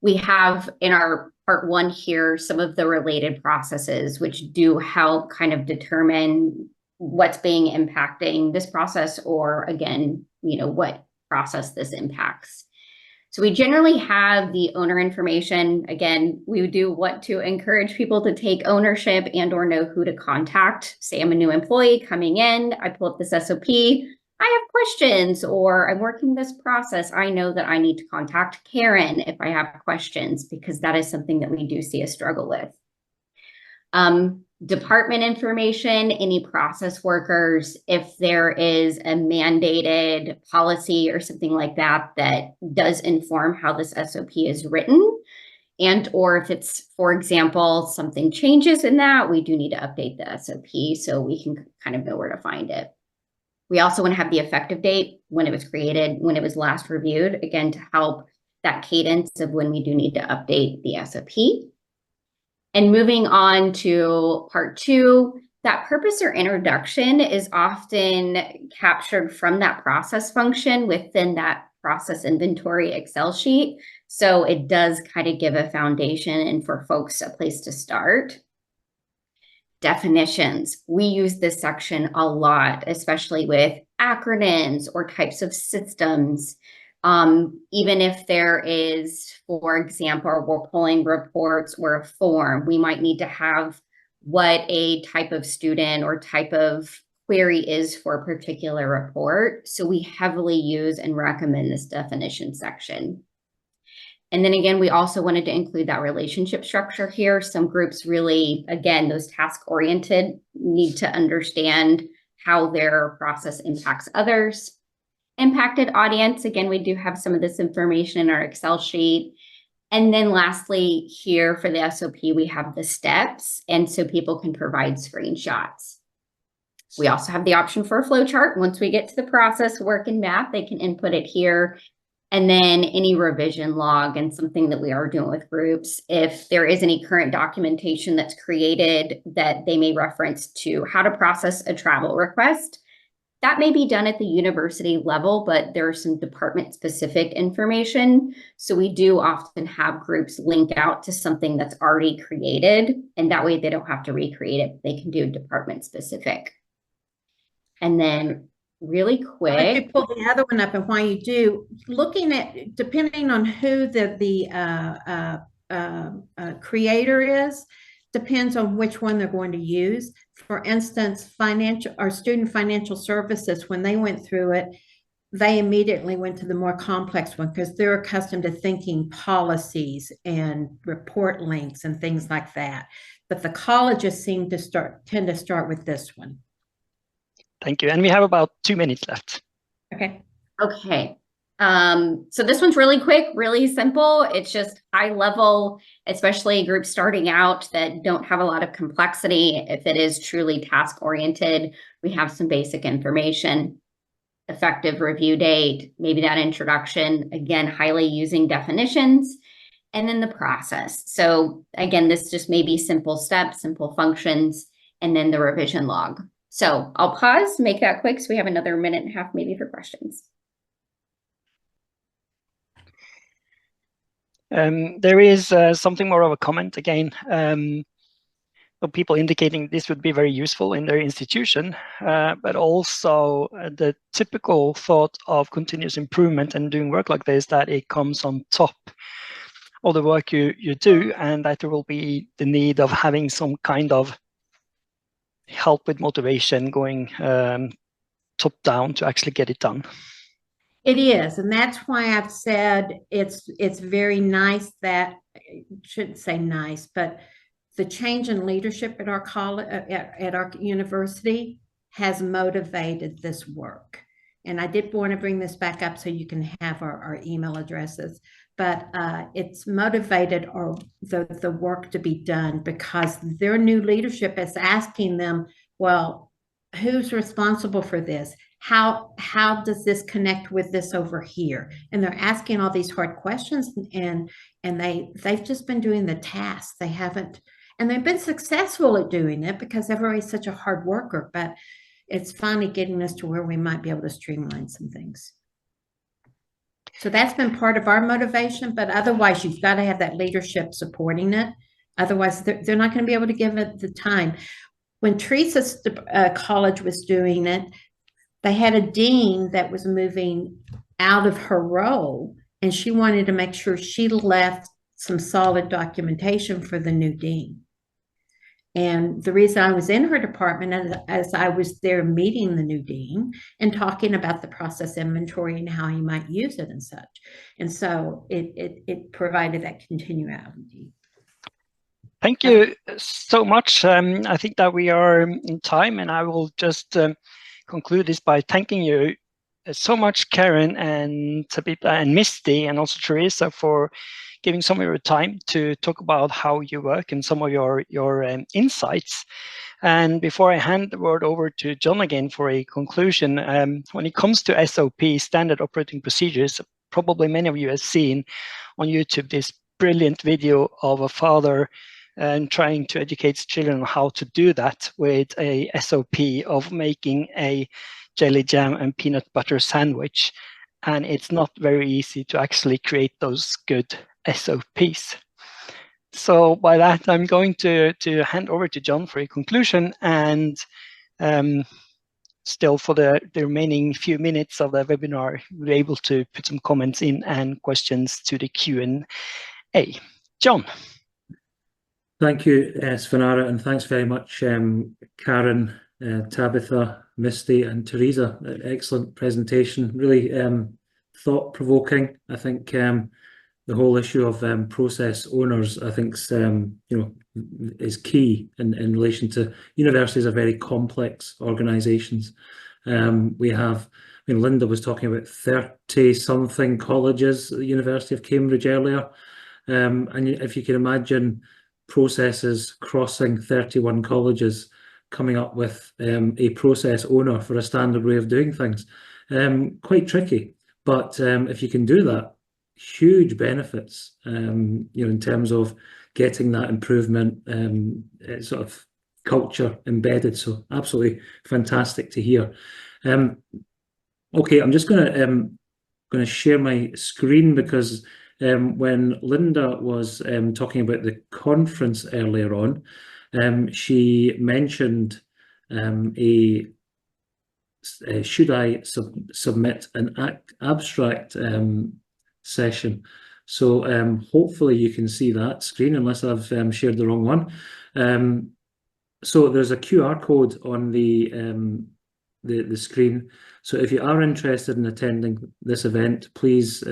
We have in our part 1 here some of the related processes, which do help kind of determine what's being impacting this process, or again, what process this impacts. So we generally have the owner information. Again, we do want to encourage people to take ownership and or know who to contact. Say I'm a new employee coming in, I pull up this SOP, I have questions, or I'm working this process. I know that I need to contact Karen if I have questions, because that is something that we do see a struggle with. Department information, any process workers, if there is a mandated policy or something like that that does inform how this SOP is written, and or if it's, for example, something changes in that, we do need to update the SOP so we can kind of know where to find it. We also want to have the effective date, when it was created, when it was last reviewed, again, to help that cadence of when we do need to update the SOP. And moving on to part 2, that purpose or introduction is often captured from that process function within that process inventory Excel sheet. So it does kind of give a foundation and for folks a place to start. Definitions. We use this section a lot, especially with acronyms or types of systems. Even if there is, for example, we're pulling reports or a form, we might need to have what a type of student or type of query is for a particular report. So we heavily use and recommend this definition section. And then again, we also wanted to include that relationship structure here. Some groups really, again, those task-oriented need to understand how their process impacts others. Impacted audience, again, we do have some of this information in our Excel sheet. And then lastly, here for the SOP, we have the steps, and so people can provide screenshots. We also have the option for a flow chart. Once we get to the process, work, and map, they can input it here. And then any revision log and something that we are doing with groups. If there is any current documentation that's created that they may reference to how to process a travel request, that may be done at the university level, but there are some department specific information. So we do often have groups link out to something that's already created, and that way they don't have to recreate it. They can do department specific. And then really quick. Let you pull the other one up, and while you do, looking at, depending on who the creator is, depends on which one they're going to use. For instance, financial or student financial services, when they went through it, they immediately went to the more complex one because they're accustomed to thinking policies and report links and things like that. But the colleges tend to start with this one. Thank you. And we have about 2 minutes left. Okay. Okay. So this one's really quick, really simple. It's just high level, especially groups starting out that don't have a lot of complexity. If it is truly task oriented, we have some basic information, effective review date, maybe that introduction, again, highly using definitions, and then the process. So again, this just may be simple steps, simple functions, and then the revision log. So I'll pause, make that quick, so we have another minute and a half maybe for questions. There is something more of a comment again, of people indicating this would be very useful in their institution, but also the typical thought of continuous improvement and doing work like this, that it comes on top of the work you do, and that there will be the need of having some kind of help with motivation going top down to actually get it done. It is, and that's why I've said it's very nice that, I shouldn't say nice, but the change in leadership at our college, at our university, has motivated this work. And I did want to bring this back up so you can have our email addresses, but it's motivated the work to be done because their new leadership is asking them, well, who's responsible for this? How does this connect with this over here? And they're asking all these hard questions, and they've just been doing the tasks. They haven't, and they've been successful at doing it because everybody's such a hard worker, but it's finally getting us to where we might be able to streamline some things. So that's been part of our motivation, but otherwise you've got to have that leadership supporting it. Otherwise they're not going to be able to give it the time. When Teresa's college was doing it, they had a dean that was moving out of her role, and she wanted to make sure she left some solid documentation for the new dean. And the reason I was in her department as I was there meeting the new dean and talking about the process inventory and how he might use it and such. And so it provided that continuity. Thank you so much. I think that we are in time, and I will just conclude this by thanking you so much, Karen and Tabitha and Misty, and also Teresa, for giving some of your time to talk about how you work and some of your insights. And before I hand the word over to John again for a conclusion, when it comes to SOP, standard operating procedures, probably many of you have seen on YouTube this brilliant video of a father and trying to educate children on how to do that with a SOP of making a jelly jam and peanut butter sandwich. And it's not very easy to actually create those good SOPs. So by that, I'm going to hand over to John for a conclusion, and still for the remaining few minutes of the webinar, we're able to put some comments in and questions to the Q&A. John. Thank you, Svenara, and thanks very much, Karen, Tabitha, Misty, and Teresa. Excellent presentation, really thought-provoking. I think the whole issue of process owners, I think, is key in relation to universities are very complex organisations. We have, Linda was talking about 30-something colleges at the University of Cambridge earlier, and if you can imagine processes crossing 31 colleges, coming up with a process owner for a standard way of doing things, quite tricky. But if you can do that, huge benefits, in terms of getting that improvement, sort of culture embedded. So absolutely fantastic to hear. Okay, I'm just going to share my screen because when Linda was talking about the conference earlier on, she mentioned should I submit an abstract session. So hopefully you can see that screen, unless I've shared the wrong one. So there's a QR code on the screen. So if you are interested in attending this event, please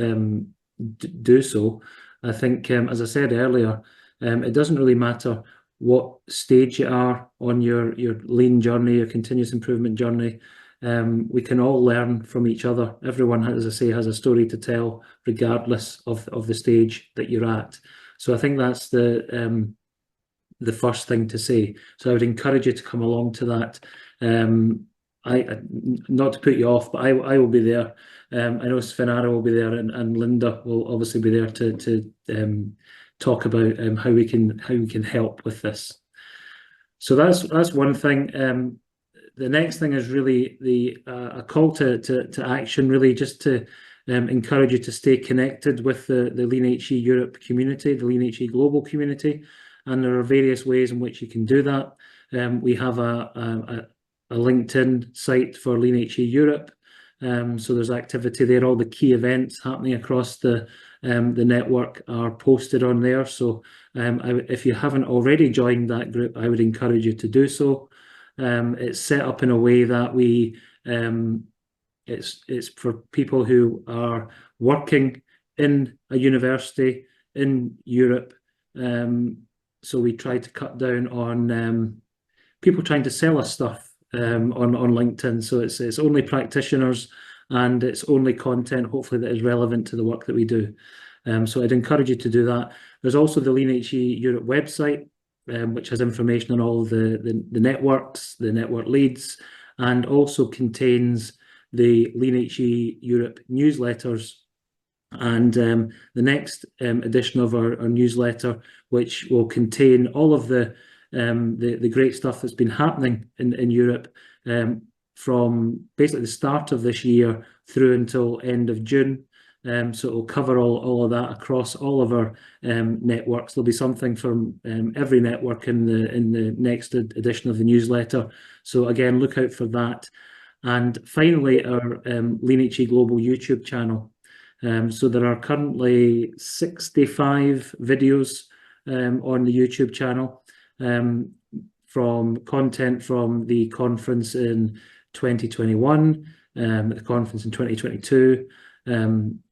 do so. I think, as I said earlier, it doesn't really matter what stage you are on your lean journey, your continuous improvement journey. We can all learn from each other. Everyone, as I say, has a story to tell, regardless of the stage that you're at. So I think that's the first thing to say. So I would encourage you to come along to that. Not to put you off, but I will be there. I know Svenara will be there, and Linda will obviously be there to talk about how we can help with this. So that's one thing. The next thing is really a call to action, really just to encourage you to stay connected with the Lean HE Europe community, the Lean HE global community, and there are various ways in which you can do that. We have a LinkedIn site for Lean HE Europe, so there's activity there. All the key events happening across the network are posted on there. So if you haven't already joined that group, I would encourage you to do so. It's set up in a way that it's for people who are working in a university in Europe. So we try to cut down on people trying to sell us stuff on LinkedIn. So it's only practitioners, and it's only content, hopefully, that is relevant to the work that we do. So I'd encourage you to do that. There's also the Lean HE Europe website, which has information on all the networks, the network leads, and also contains the Lean HE Europe newsletters. And the next edition of our newsletter, which will contain all of the great stuff that's been happening in Europe from basically the start of this year through until end of June. So it will cover all of that across all of our networks. There'll be something from every network in the next edition of the newsletter. So again, look out for that. And finally, our Lean HE Global YouTube channel. So there are currently 65 videos on the YouTube channel, from content from the conference in 2021, the conference in 2022,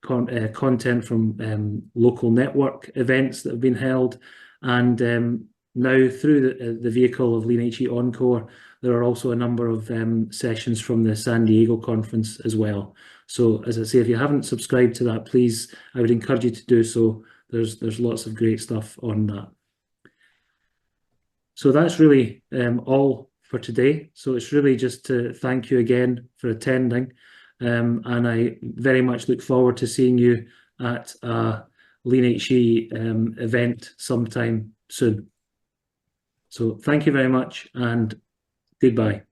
content from local network events that have been held, and now through the vehicle of Lean HE Encore, there are also a number of sessions from the San Diego conference as well. So as I say, if you haven't subscribed to that, please, I would encourage you to do so. There's lots of great stuff on that. So that's really all for today. So it's really just to thank you again for attending. And I very much look forward to seeing you at a Lean HE event sometime soon. So thank you very much and goodbye.